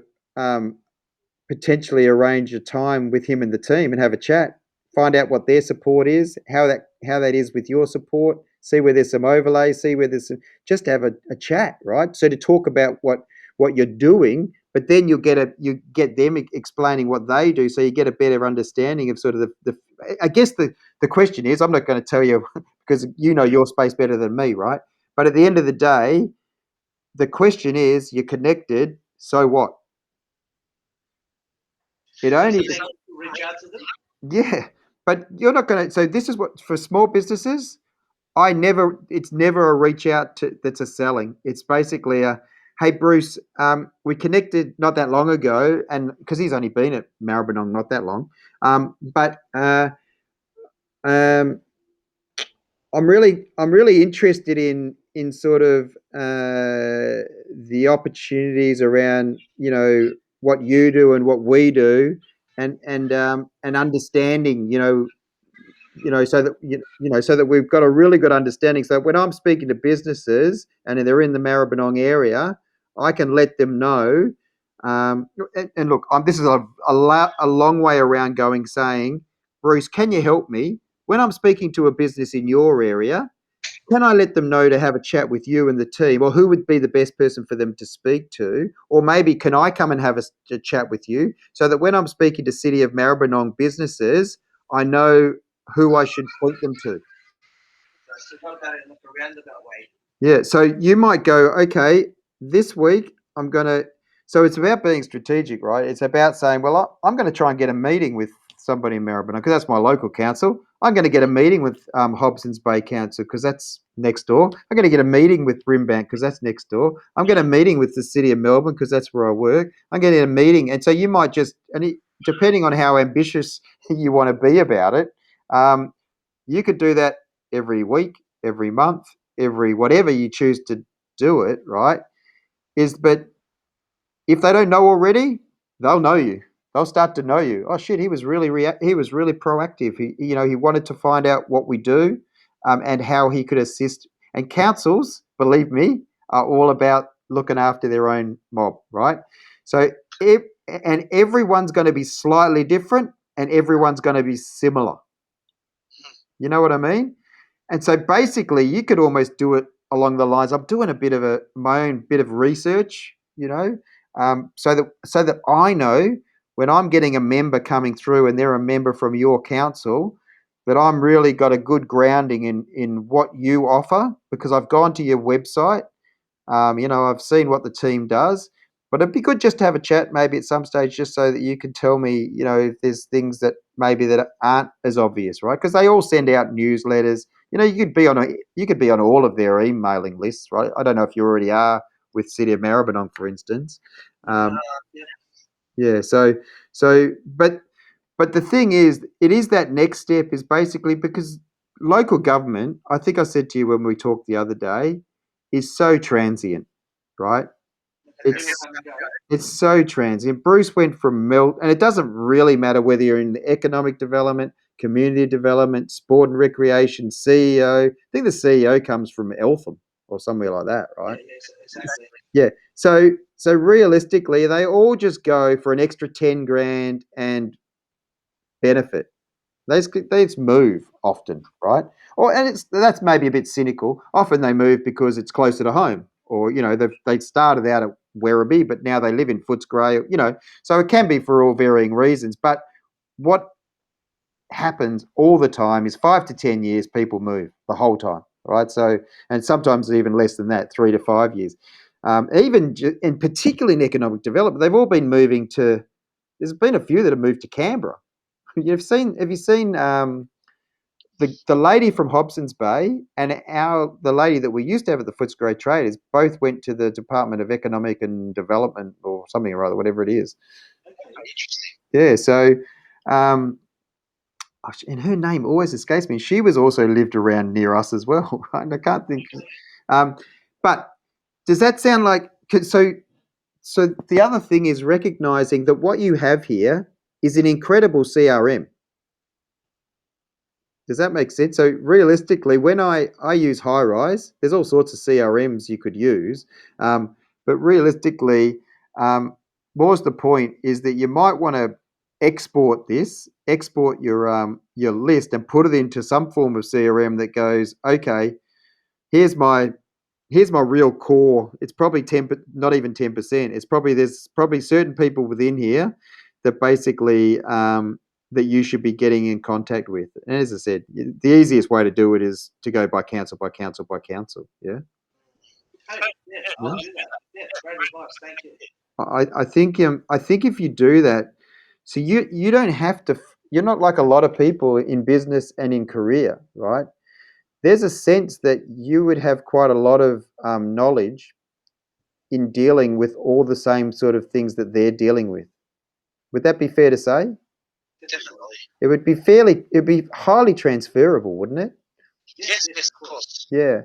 potentially arrange a time with him and the team and have a chat, find out what their support is, how that is with your support, see where there's some overlay, see where there's some, just have a chat, right? So to talk about what you're doing, but then you get them explaining what they do, so you get a better understanding of sort of the I guess the question is, I'm not going to tell you because you know your space better than me, right? But at the end of the day, the question is, you're connected, so what? It only Reach out to them. Yeah, but you're not going to. So this is what for small businesses. It's never a reach out to that's a selling. It's basically a, hey Bruce, we connected not that long ago, and because he's only been at Maribyrnong not that long, but um, I'm really interested in sort of the opportunities around what you do and what we do, and understanding so that so that we've got a really good understanding. So when I'm speaking to businesses and they're in the Maribyrnong area, I can let them know. And look, this is a long way around saying, Bruce, can you help me when I'm speaking to a business in your area? Can I let them know to have a chat with you and the team, or who would be the best person for them to speak to? Or maybe can I come and have a chat with you so that when I'm speaking to City of Maribyrnong businesses, I know who I should point them to. So what about it in like a roundabout way? Yeah, so you might go, okay, this week so it's about being strategic, right? It's about saying, well, I'm going to try and get a meeting with somebody in Maribyrnong because that's my local council. I'm going to get a meeting with Hobson's Bay Council because that's next door. I'm going to get a meeting with Brimbank because that's next door. I'm going to meeting with the City of Melbourne because that's where I work. I'm getting a meeting, and so you might just depending on how ambitious you want to be about it, you could do that every week, every month, every whatever you choose to do it. Right? But if they don't know already, they'll know you. They'll start to know you. Oh shit, he was really he was really proactive. He wanted to find out what we do, and how he could assist. And councils, believe me, are all about looking after their own mob, right? So, and everyone's going to be slightly different, and everyone's going to be similar. You know what I mean? And so basically, you could almost do it along the lines. I'm doing a bit of my own bit of research, so that I know when I'm getting a member coming through and they're a member from your council, that I'm really got a good grounding in what you offer because I've gone to your website. I've seen what the team does, but it'd be good just to have a chat maybe at some stage, just so that you can tell me, if there's things that maybe that aren't as obvious, right? Because they all send out newsletters. You could be on all of their emailing lists, right? I don't know if you already are with City of Maribyrnong, for instance. Yeah. But the thing is, it is that next step is basically because local government, I think I said to you when we talked the other day, is so transient, right? It's so transient. Bruce went from and it doesn't really matter whether you're in economic development, community development, sport and recreation, CEO. I think the CEO comes from Eltham or somewhere like that, right? Yeah, exactly. Yeah. So realistically, they all just go for an extra 10 grand and benefit. They just move often, right? And that's maybe a bit cynical. Often they move because it's closer to home, or they started out at Werribee, but now they live in Footscray. So it can be for all varying reasons. But what happens all the time is 5 to 10 years people move the whole time, right? So and sometimes even less than that, 3 to 5 years. And particularly in economic development, they've all been moving to. There's been a few that have moved to Canberra. Have you seen the lady from Hobson's Bay and the lady that we used to have at the Footscray Traders both went to the Department of Economic and Development or something or other, whatever it is. Okay. Yeah, so and her name always escapes me. She was also lived around near us as well. Right? I can't think. But does that sound like so? So the other thing is recognizing that what you have here is an incredible CRM. Does that make sense? So realistically, when I use Highrise, there's all sorts of CRMs you could use, but realistically, more's the point is that you might want to export your list and put it into some form of CRM that goes, okay, here's my real core. It's probably not even 10%. There's probably certain people within here that basically that you should be getting in contact with. And as I said, the easiest way to do it is to go by council by council by council. Yeah. Hey, yeah, I'll do that. Yeah, great advice. Thank you. I think if you do that, so you don't have to. You're not like a lot of people in business and in career, right? There's a sense that you would have quite a lot of knowledge in dealing with all the same sort of things that they're dealing with. Would that be fair to say? Definitely. It'd be highly transferable, wouldn't it? Yes, of course. Yeah.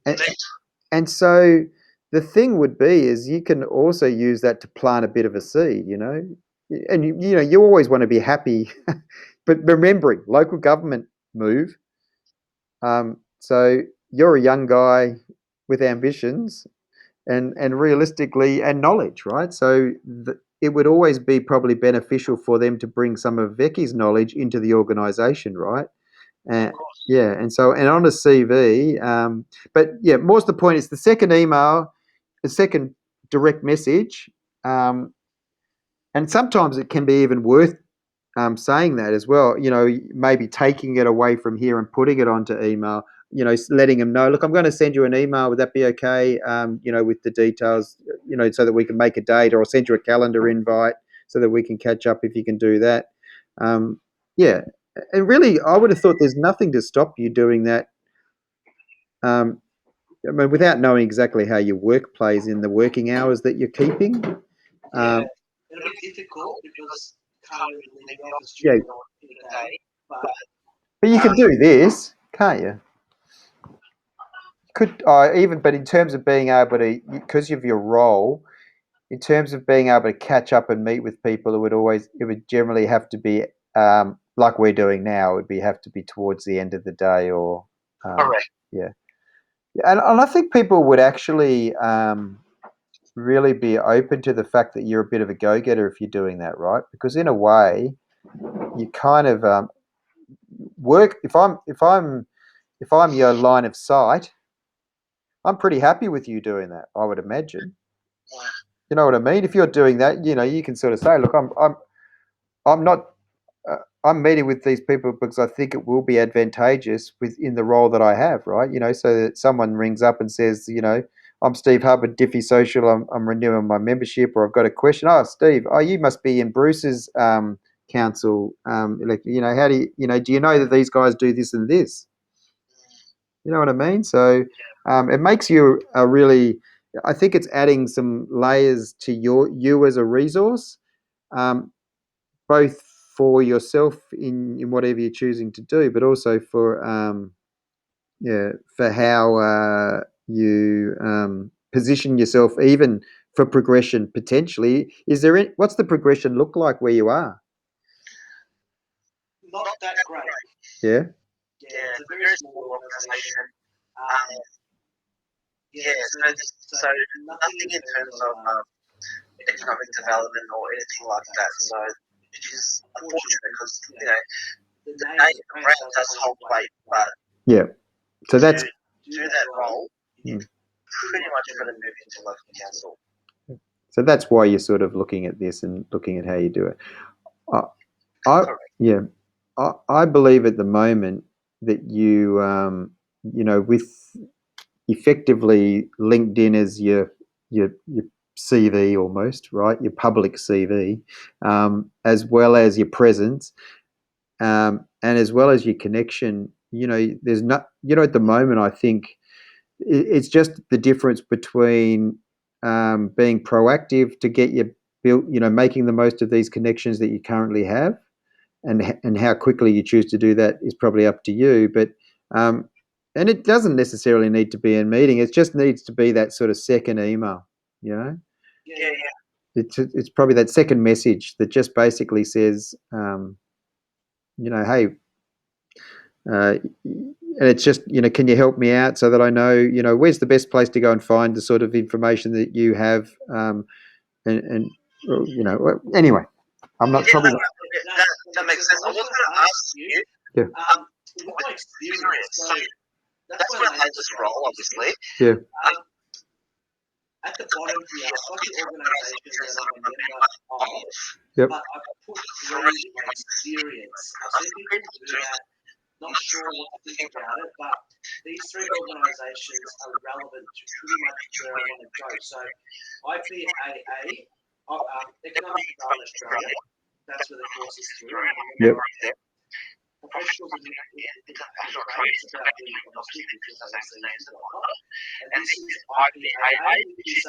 And, Indeed. and so the thing would be is you can also use that to plant a bit of a seed, and you always want to be happy, but remembering local government move. So you're a young guy with ambitions and realistically and knowledge, right? So it would always be probably beneficial for them to bring some of Vicky's knowledge into the organisation, right? And yeah, and on a CV, but yeah, more's the point. It's the second email, the second direct message, and sometimes it can be even worth saying that as well. Maybe taking it away from here and putting it onto email. Letting them know, look, I'm going to send you an email. Would that be okay? With the details, so that we can make a date, or I'll send you a calendar invite so that we can catch up if you can do that. Yeah, and really, I would have thought there's nothing to stop you doing that. I mean, without knowing exactly how your work plays in the working hours that you're keeping. Yeah, it'll be difficult because you can't really leave the office Yeah, during the day. But but you can do this, can't you? Could even, but in terms of being able to, because of your role, in terms of being able to catch up and meet with people, it would generally have to be like we're doing now. It would be have to be towards the end of the day, or Correct. yeah, and I think people would actually really be open to the fact that you're a bit of a go-getter if you're doing that, right? Because in a way, you kind of work. If I'm your line of sight, I'm pretty happy with you doing that. I would imagine. You know what I mean? If you're doing that, you can sort of say, "Look, I'm not. I'm meeting with these people because I think it will be advantageous within the role that I have, right? So that someone rings up and says, I'm Steve Hubbard, Diffy Social. I'm renewing my membership, or I've got a question. Oh, Steve, you must be in Bruce's council. How do you know that these guys do this and this? You know what I mean? So it makes you a really. I think it's adding some layers to you as a resource, um, both for yourself in whatever you're choosing to do, but also for how you position yourself, even for progression potentially. What's the progression look like where you are? not that great. Yeah. Yeah, it's a very small organisation. Um, yeah, so nothing in terms of economic development or anything like that. So it is unfortunate because the name, the brand does hold weight, but Yeah. So to that's do that role, you Mm. pretty much got to move into local council. so that's why you're sort of looking at this and looking at how you do it. I, I Correct. yeah, I believe at the moment that with effectively LinkedIn as your CV almost, right? Your public CV, as well as your presence, and as well as your connection. There's not. At the moment, I think it's just the difference between being proactive to get your built. Making the most of these connections that you currently have, and how quickly you choose to do that is probably up to you. But and it doesn't necessarily need to be a meeting. It just needs to be that sort of second email. You know, Yeah, it's probably that second message that just basically says, hey, and it's just, can you help me out so that I know, where's the best place to go and find the sort of information that you have, and anyway, I'm not probably. that makes sense. I was going to ask you, Yeah. with my experience, so that's why I made this role, obviously. Yeah. At the bottom here, I've got the organisation that I'm a member of, Yep. but I've put 3 in my experience. I've seen people do that, not sure what to think about it, but these 3 organisations are relevant to pretty much where I want to go. So IPAA, Economic Development Australia, that's where the course is through. Yep. Professionals in international trade, it's about being domestic, which is overseas and whatnot. And this is IPAA, which is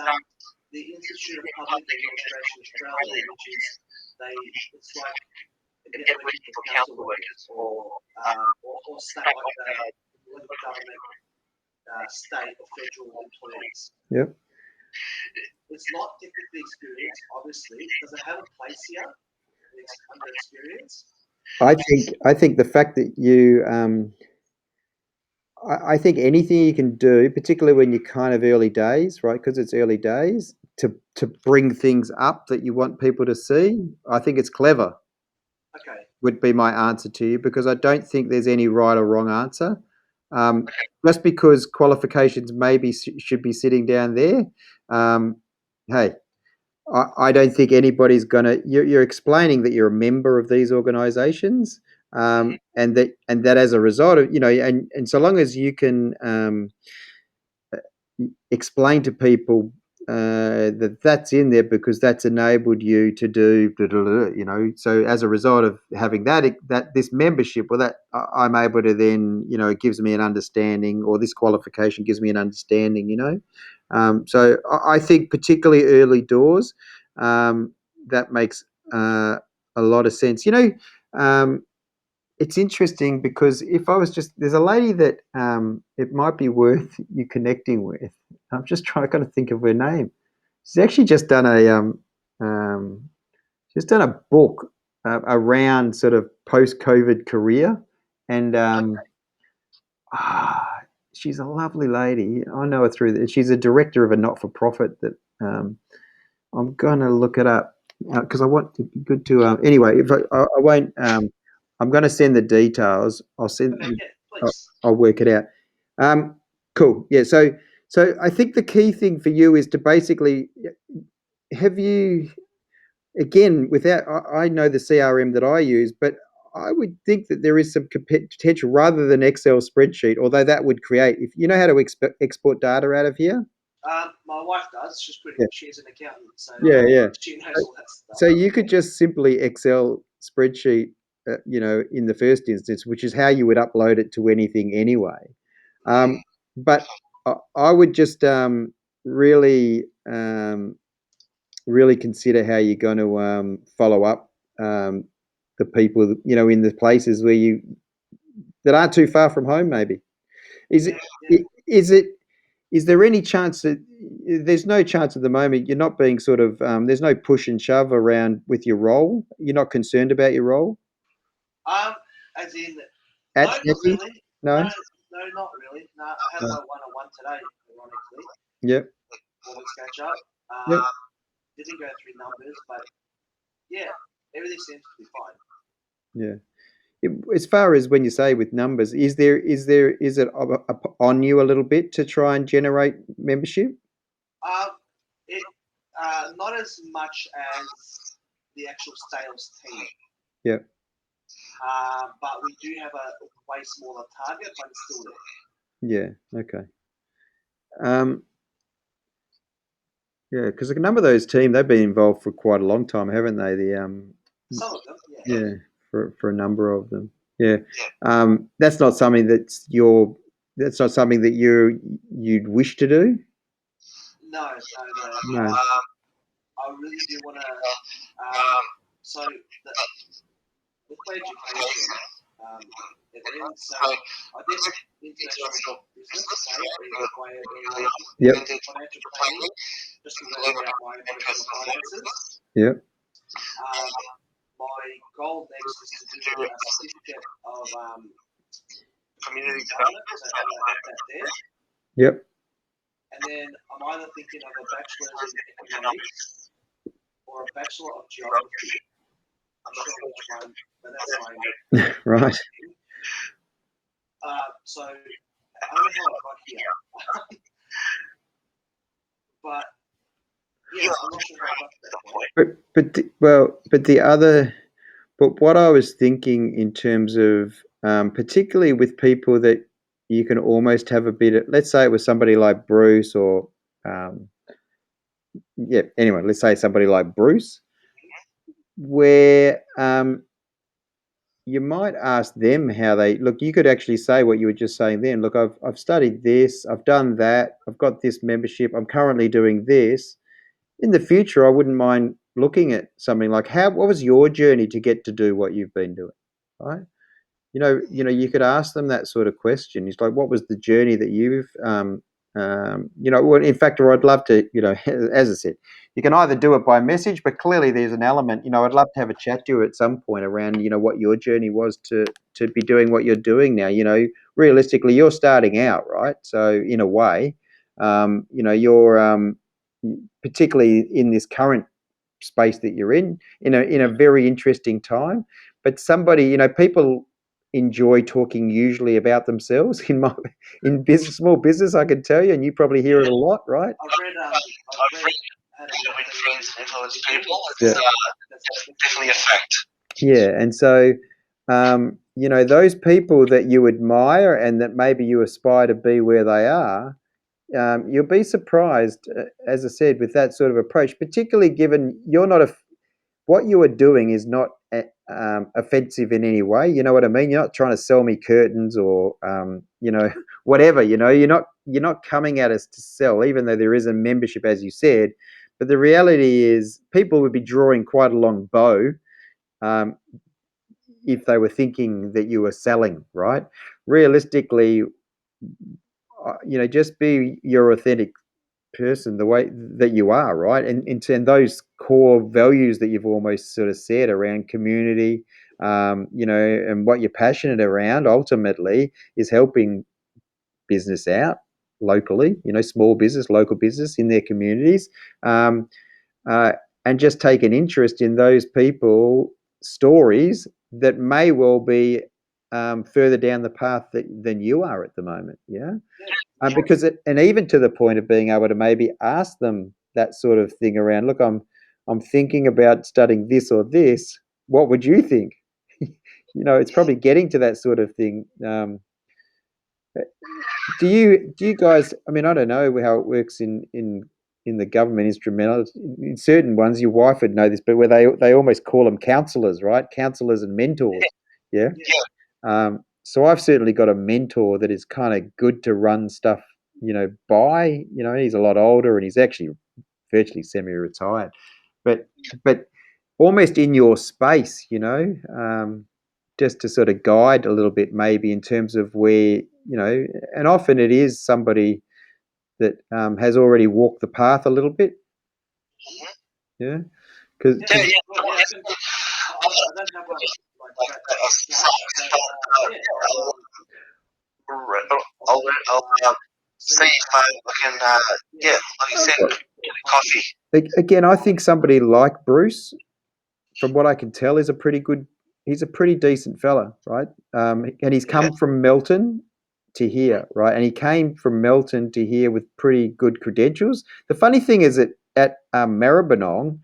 the Institute of Public Administration Australia, which is it's like networking for council workers or state like local government, state or federal employees. Yep. It's not technically experienced, obviously. Does it have a place here under experience? I think the fact that I think anything you can do, particularly when you're kind of early days, right? Because it's early days, to bring things up that you want people to see. I think it's clever. Okay. Would be my answer to you, because I don't think there's any right or wrong answer. Just because qualifications maybe should be sitting down there, hey, I don't think anybody's gonna. You're explaining that you're a member of these organisations, and that as a result of, and so long as you can explain to people that's in there because that's enabled you to do, you know. So as a result of having that this membership, well, that I'm able to then, you know, it gives me an understanding, or this qualification gives me an understanding, you know. So I think particularly early doors, that makes a lot of sense. You know, it's interesting because if I was there's a lady that it might be worth you connecting with. I'm just trying to kind of think of her name. She's actually um, she's done a book around sort of post-COVID career, and ah, she's a lovely lady. I know her she's a director of a not-for-profit that I'm going to look it up because I want to good to. Anyway, if I won't. I'm going to send the details. I'll send. Okay, yeah, I'll, please. I'll work it out. Cool. Yeah. So I think the key thing for you is to basically have you again without. I know the CRM that I use, but I would think that there is some potential rather than Excel spreadsheet. Although that would create, if you know how to export data out of here. My wife does. Yeah. She's an accountant, so Yeah. she knows all that stuff. So you could just simply Excel spreadsheet, you know, in the first instance, which is how you would upload it to anything anyway. But I would just really, really consider how you're going to follow up the people, you know, in the places where you that aren't too far from home. Maybe is it Yeah. is it is there any chance that there's no chance at the moment you're not being sort of there's no push and shove around with your role? You're not concerned about your role? As in, At no, not Sydney? really. No? No, not really. No, I had my one-on-one today, ironically. Yep. We'll catch up. Yep. Didn't go through numbers, but yeah, everything seems to be fine. Yeah. As far as when you say with numbers, is it on you a little bit to try and generate membership? It not as much as the actual sales team. Yeah. But we do have a way smaller target, but it's still there. Yeah. Okay. Yeah, because a number of those teams they've been involved for quite a long time, haven't they? Some of them, yeah. Yeah, for a number of them. Yeah. That's not something that's not something that you'd wish to do. No. No. I really do want to. So with my education, it ends. So I did international business, okay, required Yep. financial planning, just to learn about my own personal finances. Yep. My goal next is to do a certificate of community development, so I have that there. Yep. And then I'm either thinking of a bachelor's in economics or a bachelor of geography. I'm not sure which one, but that's fine. Right. So I don't know how I got here, but yeah, I'm not sure how I got to that point. But what I was thinking in terms of particularly with people that you can almost have a bit of, let's say it was somebody like Bruce or yeah, anyway, let's say somebody like Bruce, where you might ask them how they look. You could actually say what you were just saying then. Look, I've studied this, I've done that, I've got this membership, I'm currently doing this. In the future, I wouldn't mind looking at something like what was your journey to get to do what you've been doing, right? You could ask them that sort of question. It's like, what was the journey that you've, well, in fact, or I'd love to, as I said, you can either do it by message, but clearly there's an element, I'd love to have a chat to you at some point around, what your journey was to be doing what you're doing now. Realistically, you're starting out, right? So in a way, you're particularly in this current space that you're in a very interesting time. But somebody, people enjoy talking usually about themselves in business, small business. I can tell you, and you probably hear it a lot, right? I've read how to win friends and influence people. Yeah. That's definitely a fact. Yeah, and so those people that you admire and that maybe you aspire to be where they are, you'll be surprised, as I said, with that sort of approach, particularly given you're not what you are doing is not offensive in any way. You know what I mean? You're not trying to sell me curtains or whatever. You're not coming at us to sell, even though there is a membership, as you said. But the reality is, people would be drawing quite a long bow um, if they were thinking that you were selling, right? Realistically, just be your authentic person the way that you are, right? And those core values that you've almost sort of said around community, and what you're passionate around ultimately is helping business out locally, small business, local business in their communities, um, uh, and just take an interest in those people stories that may well be further down the path than you are at the moment. Yeah. And even to the point of being able to maybe ask them that sort of thing around, look, I'm thinking about studying this or this. What would you think? It's probably getting to that sort of thing. Do you guys? I mean, I don't know how it works in the government instrumental. In certain ones, your wife would know this, but where they almost call them counselors, right? Counselors and mentors. Yeah. So I've certainly got a mentor that is kind of good to run stuff, by. He's a lot older and he's actually virtually semi-retired, but almost in your space, just to sort of guide a little bit, maybe in terms of where, and often it is somebody that has already walked the path a little bit. Yeah, because I don't have I'll see if I can, like you said, get a coffee. Again, I think somebody like Bruce, from what I can tell, is he's a pretty decent fella, right? And he's come from Melton to here, right? And he came from Melton to here with pretty good credentials. The funny thing is that at Maribyrnong,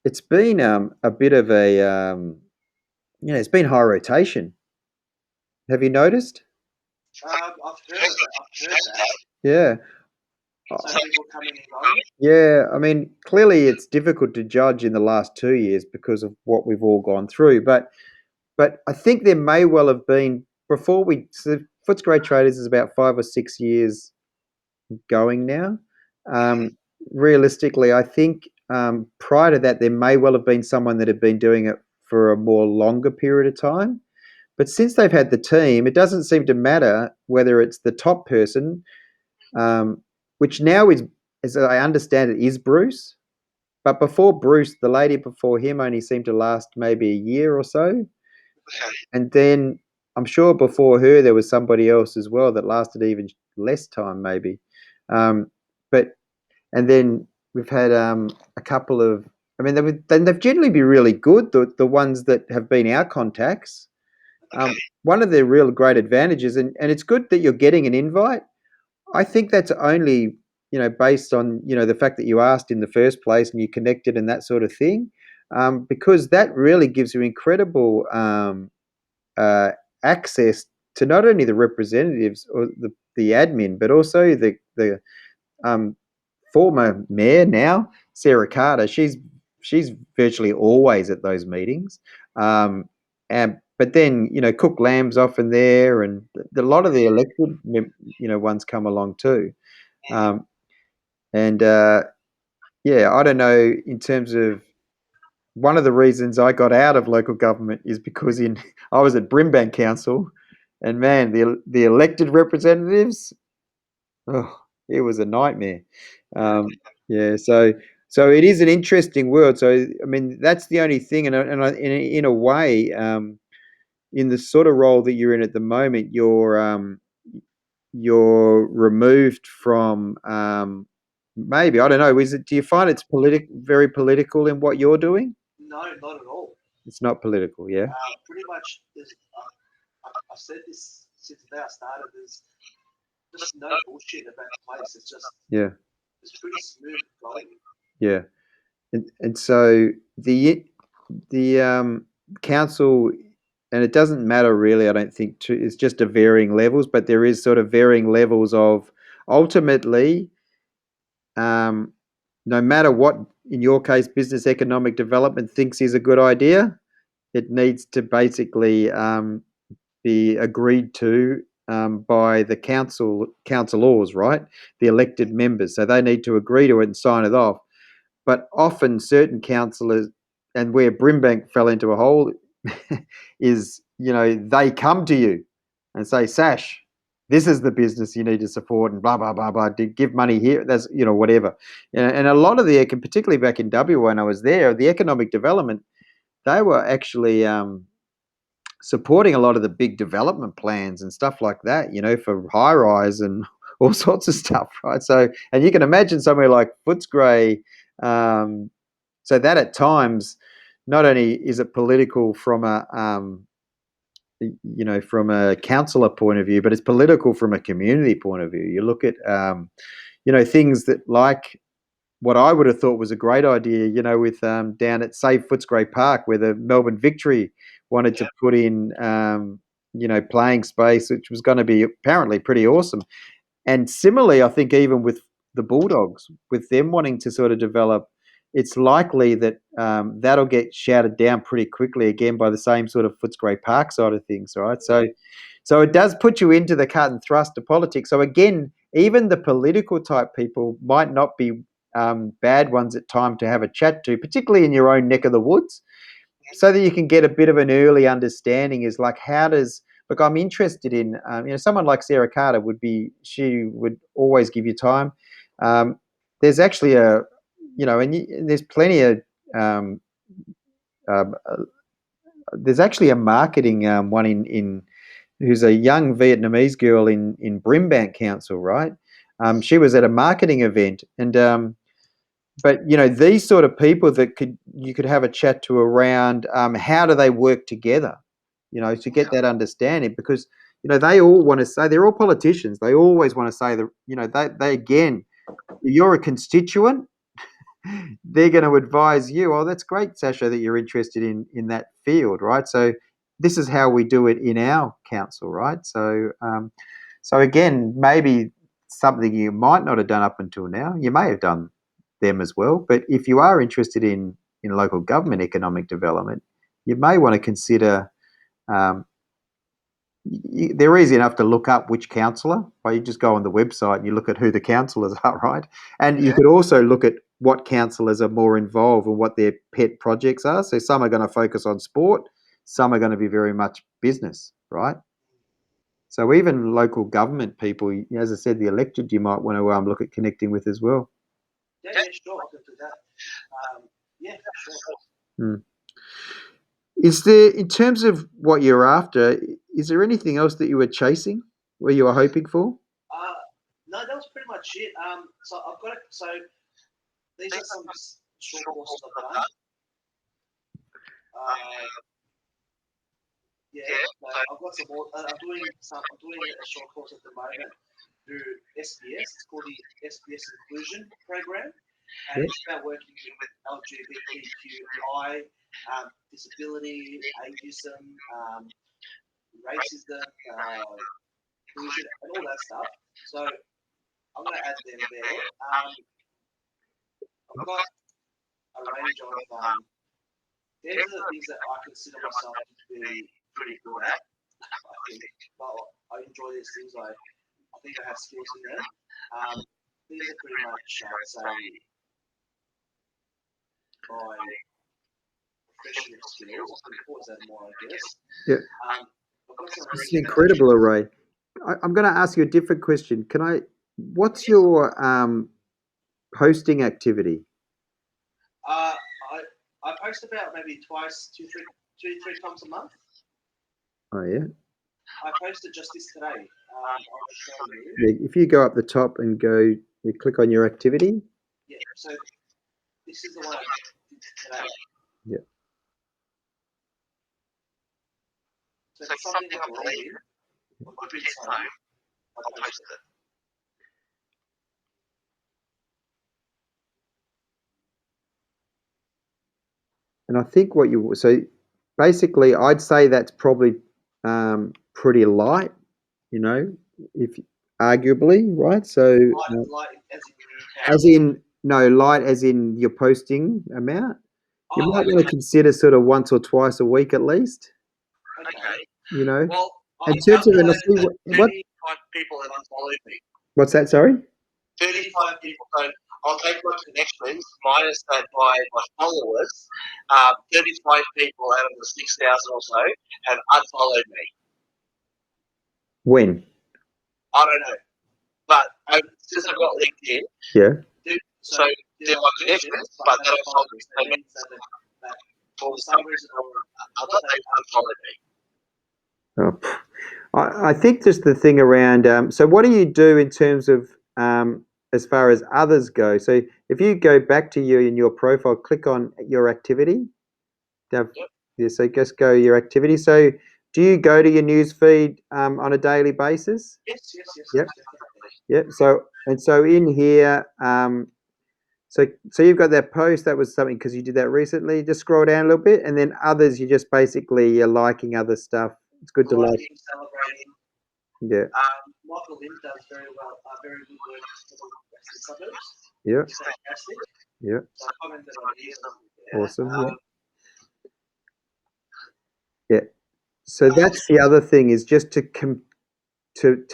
it's been a bit of it's been high rotation. Have you noticed? I've heard that. Yeah. Some people coming and going. Yeah, I mean, clearly it's difficult to judge in the last 2 years because of what we've all gone through. But I think there may well have been so Footscray Traders is about 5 or 6 years going now. Realistically, I think prior to that, there may well have been someone that had been doing it for a more longer period of time. But since they've had the team, it doesn't seem to matter whether it's the top person, which now is, as I understand it, is Bruce. But before Bruce, the lady before him only seemed to last maybe a year or so. And then I'm sure before her there was somebody else as well that lasted even less time, maybe. Um, but and then we've had a couple of. I mean, they've generally been really good. The ones that have been our contacts. One of the real great advantages, and it's good that you're getting an invite. I think that's only based on the fact that you asked in the first place and you connected and that sort of thing, because that really gives you incredible uh, access to not only the representatives or the admin, but also the um, former mayor now, Sarah Carter. She's virtually always at those meetings, and but then Cook Lamb's often there, and a lot of the elected ones come along too, and yeah, I don't know in terms of. One of the reasons I got out of local government is because I was at Brimbank Council, and man, the elected representatives, oh, it was a nightmare. Yeah, so it is an interesting world. So I mean, that's the only thing, in a way, in the sort of role that you're in at the moment, you're removed from maybe I don't know. Do you find it's very political in what you're doing? No, not at all. It's not political, yeah. Pretty much, I've said this since the day I started. There's just no bullshit about the place. It's just it's pretty smooth going. Yeah, and so the council, and it doesn't matter really. I don't think it's just a varying levels, but there is sort of varying levels of ultimately, no matter what, in your case, business economic development thinks is a good idea, it needs to basically be agreed to by the councillors, right? The elected members. So they need to agree to it and sign it off. But often certain councillors, and where Brimbank fell into a hole, is, they come to you and say, Sash, this is the business you need to support, and blah blah blah blah. Give money here. That's whatever. And a lot of particularly back in W when I was there, the economic development, they were actually supporting a lot of the big development plans and stuff like that. For high rise and all sorts of stuff, right? So, and you can imagine somewhere like Footscray. So that at times, not only is it political from a councillor point of view, but it's political from a community point of view. You look at things that, like, what I would have thought was a great idea, with down at Save Footscray Park, where the Melbourne Victory wanted to put in playing space, which was going to be apparently pretty awesome. And similarly, I think even with the Bulldogs, with them wanting to sort of develop, it's likely that that'll get shouted down pretty quickly again by the same sort of Footscray Park side of things, right? So it does put you into the cut and thrust of politics. So again, even the political type people might not be bad ones at time to have a chat to, particularly in your own neck of the woods, so that you can get a bit of an early understanding. Is like, how does look? I'm interested in someone like Sarah Carter she would always give you time. There's actually and there's plenty of um, uh, there's actually a marketing one in who's a young Vietnamese girl in Brimbank Council, right? She was at a marketing event, and but these sort of people that you could have a chat to around how do they work together, to get that understanding, because they all want to say, they're all politicians. They always want to say that they again, you're a constituent, they're going to advise you, oh, that's great, Sasha, that you're interested in that field, right? So this is how we do it in our council, right? So again, maybe something you might not have done up until now, you may have done them as well. But if you are interested in local government economic development, you may want to consider. They're easy enough to look up which councillor. Well, you just go on the website and you look at who the councillors are, right? And you could also look at what councillors are more involved and what their pet projects are. So some are going to focus on sport, some are going to be very much business, right? So even local government people, as I said, the elected, you might want to look at connecting with as well. Yeah, sure, I can do that. Yeah, sure. Hmm. Is there, in terms of what you're after, is there anything else that you were chasing, where you were hoping for? No, that was pretty much it. So I've got it. So these are some short courses I've done. Yeah, so I've got some more. I'm doing a short course at the moment through SBS. It's called the SBS Inclusion Program, and it's about working with LGBTQI, disability, ageism, racism, inclusion, and all that stuff. So I'm going to add them there. I've got a range of these are the things that I consider myself to be pretty good at. I think, well, I enjoy these things. I think I have skills in them. These are pretty much, I'd say, my professional skills. I can call that more, I guess. Yeah. It's an incredible array. I'm going to ask you a different question. What's your posting activity? I post about maybe two, three times a month. Oh, yeah? I posted just this today. I'll show you. Yeah, if you go up the top and you click on your activity. Yeah, so this is the one I did today. Yeah. So if it's something I believe in, or good time, I'll post it. And I think so basically, I'd say that's probably pretty light, if arguably, right? So, Light as in your as in no light, as in your posting amount. You Oh, might want to consider sort of once or twice a week at least. okay. You know, Well, in I terms of and I calculated see that what 35 people have unfollowed me. what's that? Sorry. 35 people. So I'll take my connections minus that by my followers. 35 people out of the 6,000 or so have unfollowed me. When? I don't know. But since I've got LinkedIn, Yeah. so they're my connections, but they don't follow me. They mean that for some reason or other, they unfollowed me. Oh, I think just the thing around. So, what do you do in terms of as far as others go? So, if you go back to you in your profile, click on your activity. Yep. Yeah, so just go your activity. So, do you go to your news feed on a daily basis? Yes. Yep. Yep. So in here, so you've got that post. That was something because you did that recently. Just scroll down a little bit, and then others. You just basically you're liking other stuff. It's good to like. Celebrating. Yeah. Michael Lind does very good work in the western suburbs. Yeah. It's fantastic. Yeah. So I commented on his. Awesome. Yeah. Yeah. So that's the other thing is just to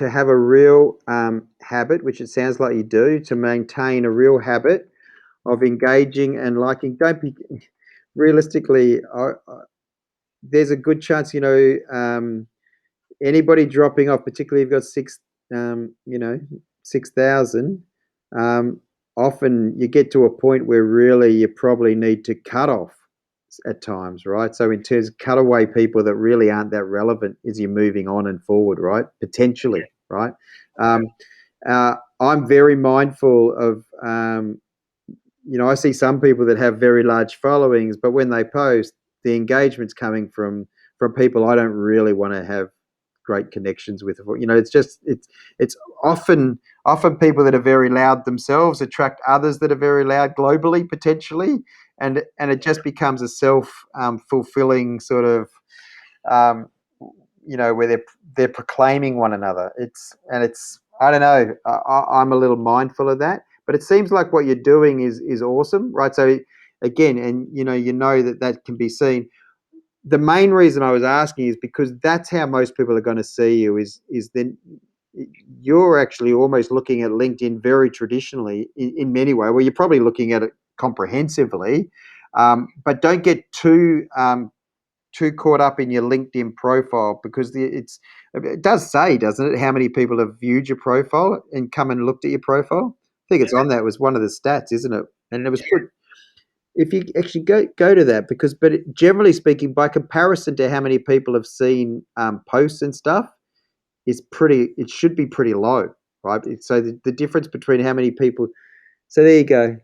have a real habit, which it sounds like you do, to maintain a real habit of engaging and liking. Don't be realistically. There's a good chance, anybody dropping off, particularly if you've got 6,000. Um, Often you get to a point where really you probably need to cut off at times, right? So in terms of cut away people that really aren't that relevant as you're moving on and forward, right? Potentially, right? Um, I'm very mindful of I see some people that have very large followings, but when they post, the engagement's coming from people I don't really want to have great connections with. It's often people that are very loud themselves attract others that are very loud globally potentially, and it just becomes a self fulfilling sort of um, where they're proclaiming one another. It's I don't know. I'm a little mindful of that, but it seems like what you're doing is awesome, right? So again, and that can be seen. The main reason I was asking is because that's how most people are going to see you. Is then you're actually almost looking at LinkedIn very traditionally in many ways. Well, you're probably looking at it comprehensively, but don't get too caught up in your LinkedIn profile because it does say, doesn't it, how many people have viewed your profile and come and looked at your profile? I think it's on that. It was one of the stats, isn't it? And it was good. If you actually go to that, but generally speaking, by comparison to how many people have seen posts and stuff, it should be pretty low, right? So the difference between how many people. So there you go.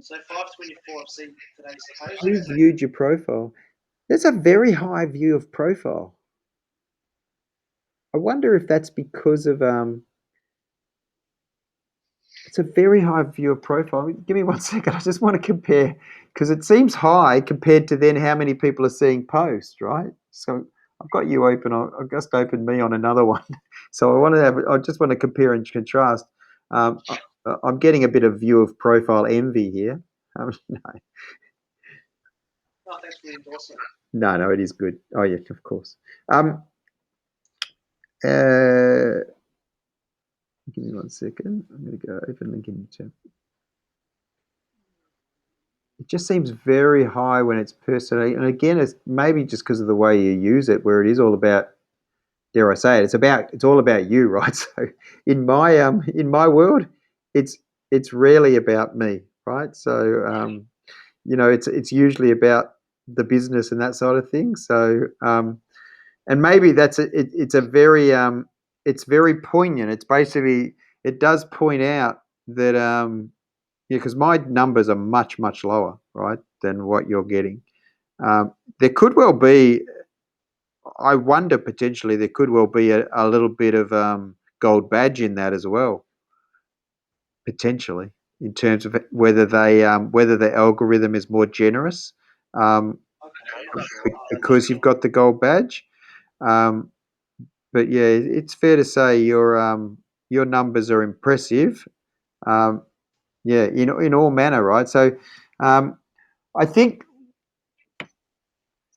So 524. I've seen today's post. Who viewed your profile? That's a very high view of profile. I wonder if that's because of it's a very high view of profile. Give me 1 second. I just want to compare because it seems high compared to then how many people are seeing posts, right? So I've got you open. I've just opened me on another one. So I just want to compare and contrast. I'm getting a bit of view of profile envy here. No, Oh, thanks for the endorsement. no, it is good. Oh yeah, of course. Uh, Give me 1 second. I'm going to go open link in chat. It just seems very high when it's personal. And again, it's maybe just because of the way you use it, where it is all about, dare I say it, it's all about you, right? So in my world, it's rarely about me, right? So it's usually about the business and that sort of thing. So and maybe it's very poignant. It's basically it does point out that yeah, because my numbers are much much lower, right, than what you're getting. There could well be. I wonder potentially there could well be a little bit of gold badge in that as well, potentially in terms of whether the algorithm is more generous Okay, I'm not sure. because you've got the gold badge. Um, but yeah, it's fair to say your numbers are impressive. Um, yeah, in all manner, right? So, I think,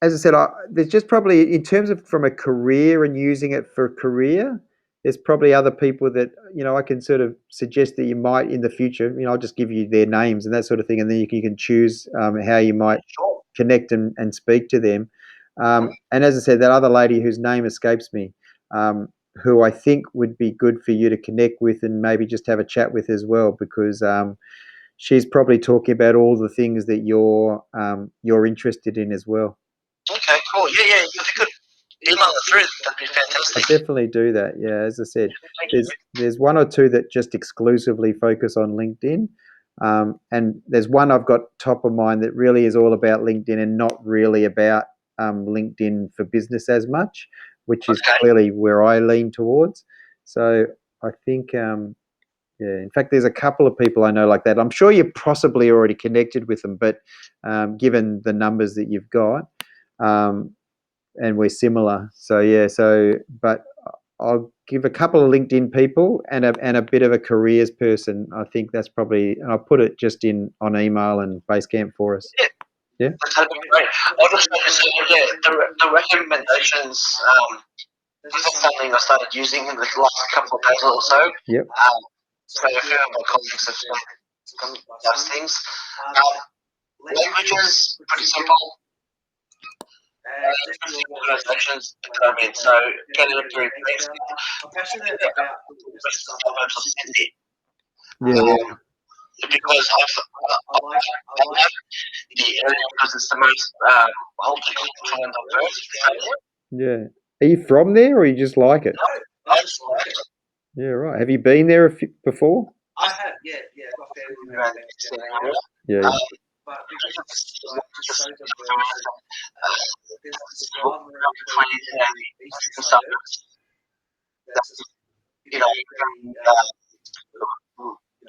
as I said, there's just probably in terms of from a career and using it for a career, there's probably other people that I can sort of suggest that you might in the future. I'll just give you their names and that sort of thing, and then you can choose how you might Sure. connect and speak to them. And as I said, that other lady whose name escapes me, who I think would be good for you to connect with and maybe just have a chat with as well, because she's probably talking about all the things that you're interested in as well. Okay, cool. Yeah. If you could email it through, that'd be I fantastic. definitely do that. Yeah, as I said, Thank you. there's one or two that just exclusively focus on LinkedIn, and there's one I've got top of mind that really is all about LinkedIn and not really about LinkedIn for business as much, which is Okay. clearly where I lean towards. So I think, yeah. In fact, there's a couple of people I know like that. I'm sure you're possibly already connected with them, but given the numbers that you've got, um, and we're similar. So yeah, but I'll give a couple of LinkedIn people and a bit of a careers person. I think that's probably, and I'll put it just on email and Basecamp for us. Yeah. Yeah. That'd be great. I'll just say, yeah, the recommendations. This is something I started using in the last couple of days or so. Yep. So a few of my colleagues have done those things. Languages, pretty simple. Just organisations to come in. So getting it through Brexit. I'm passionate about the Western suburbs of Sydney. Yeah. Because I like the area because it's the most multicultural and diverse in Australia. Yeah. Are you from there, or you just like it? I just like it. Yeah. Right. Have you been there before? I have, yeah. I've got family Around members this down area. Yeah. but because it's like just so diverse, there's this rivalry between the eastern suburbs. That's just You know, very,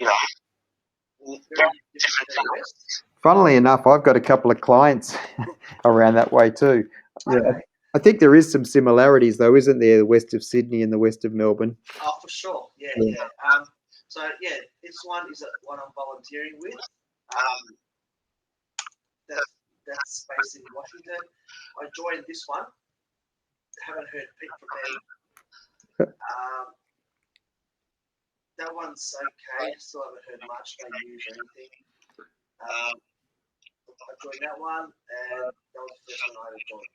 you know, very different to the west. Funnily enough, I've got a couple of clients around that way too. Yeah. Okay. I think there is some similarities, though, isn't there? The west of Sydney and the west of Melbourne. Oh, for sure. Yeah. So yeah, this one is one I'm volunteering with. That's based in Washington. I joined this one. Haven't heard a peep from them. That one's okay. Still haven't heard much. No news or anything. I joined that one, and that was the first one I joined.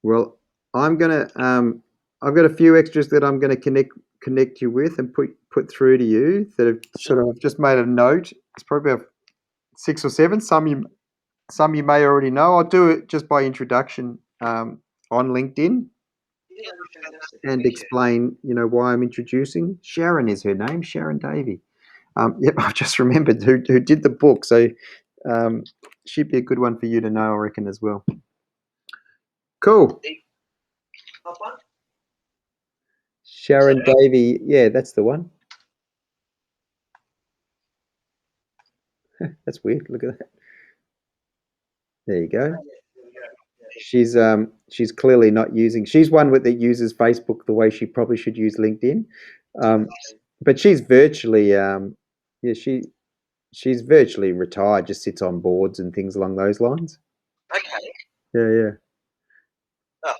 Well, I've got a few extras that I'm gonna connect you with and put through to you that have sort of just made a note. It's probably about 6 or 7. Some you may already know. I'll do it just by introduction on LinkedIn. Yeah, that'd be fantastic. And explain, why I'm introducing. Sharon is her name, Sharon Davey. Yep, I've just remembered who did the book, so she'd be a good one for you to know, I reckon, as well. Cool. Have fun. Sharon Davey, yeah, that's the one. That's weird. Look at that. There you go. She's clearly not using. She's one that uses Facebook the way she probably should use LinkedIn, but she's virtually, she's virtually retired. Just sits on boards and things along those lines. Okay. Yeah. Oh,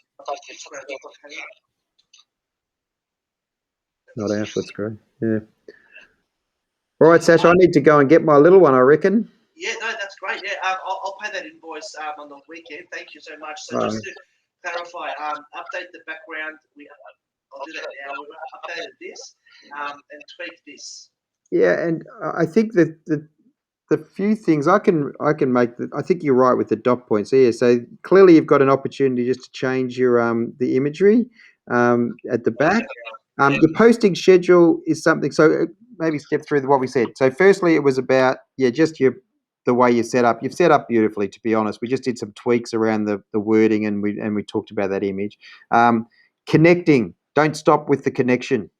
not our Footscray. Yeah. All right, Sash. I need to go and get my little one, I reckon. Yeah, no, that's great. Yeah, I'll pay that invoice on the weekend. Thank you so much. So just to clarify, update the background. I'll do that now. We've updated this and tweak this. Yeah, and I think that the few things I can make. I think you're right with the dot points. So yeah, so clearly you've got an opportunity just to change your the imagery at the back. Your posting schedule is something. So maybe step through what we said. So firstly, it was about just the way you set up. You've set up beautifully, to be honest. We just did some tweaks around the wording, and we talked about that image. Connecting. Don't stop with the connection.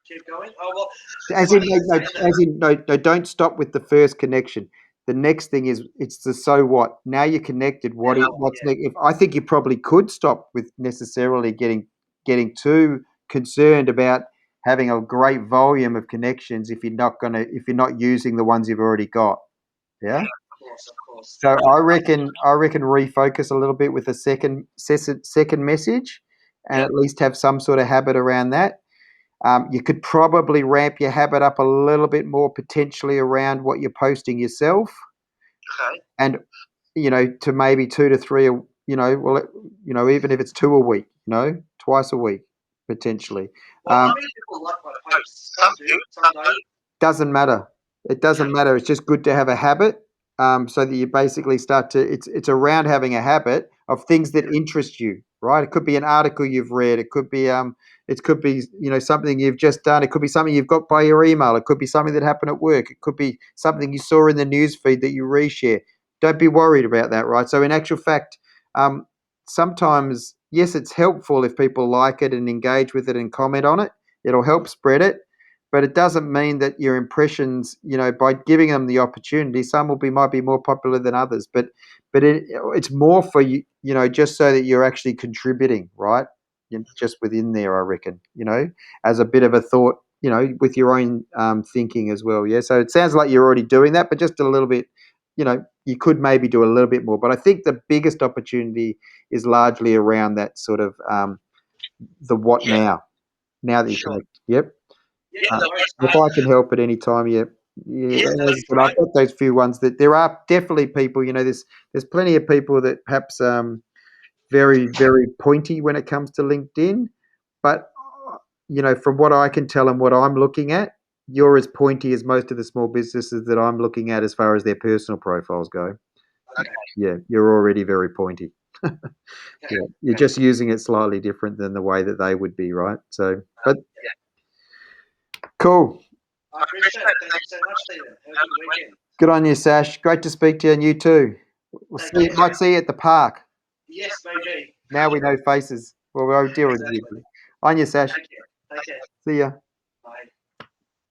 Keep going. Oh well. As in, no, don't stop with the first connection. The next thing is it's the so what. Now you're connected. What's next? I think you probably could stop with necessarily getting getting too concerned about having a great volume of connections if you're not using the ones you've already got. Yeah. Of course. So I reckon refocus a little bit with a second message, and at least have some sort of habit around that. You could probably ramp your habit up a little bit more potentially around what you're posting yourself, Okay. and to maybe 2 to 3. Even if it's 2 a week, twice a week potentially. Well, many people like my posts. Some do, some don't. Doesn't matter. It doesn't matter. It's just good to have a habit, so that you basically start to. It's around having a habit of things that interest you, right? It could be an article you've read. It could be something you've just done. It could be something you've got by your email. It could be something that happened at work. It could be something you saw in the news feed that you reshare. Don't be worried about that, right? So in actual fact, sometimes yes, it's helpful if people like it and engage with it and comment on it. It'll help spread it. But it doesn't mean that your impressions, by giving them the opportunity, some might be more popular than others. But it's more for you, just so that you're actually contributing, right? Just within there, I reckon, as a bit of a thought, with your own thinking as well. Yeah. So it sounds like you're already doing that, but just a little bit, you could maybe do a little bit more. But I think the biggest opportunity is largely around that sort of the what now. Now that you Sure. connect. Yep. Yeah, no worries. If I can help at any time, yeah. Yeah, As I that's said, I've got those few ones that there are definitely people. There's plenty of people that perhaps very very pointy when it comes to LinkedIn, but from what I can tell and what I'm looking at, you're as pointy as most of the small businesses that I'm looking at as far as their personal profiles go. Okay. Yeah, you're already very pointy. Yeah, you're just using it slightly different than the way that they would be, right? So, but cool. I appreciate it. Thank you so much, Stephen. Have a good weekend. Good on you, Sash. Great to speak to you, and you too. Might see you at the park. Yes, maybe. Now we know faces. Well, we'll deal with Exactly. you. On you, Sash. Take care. See ya.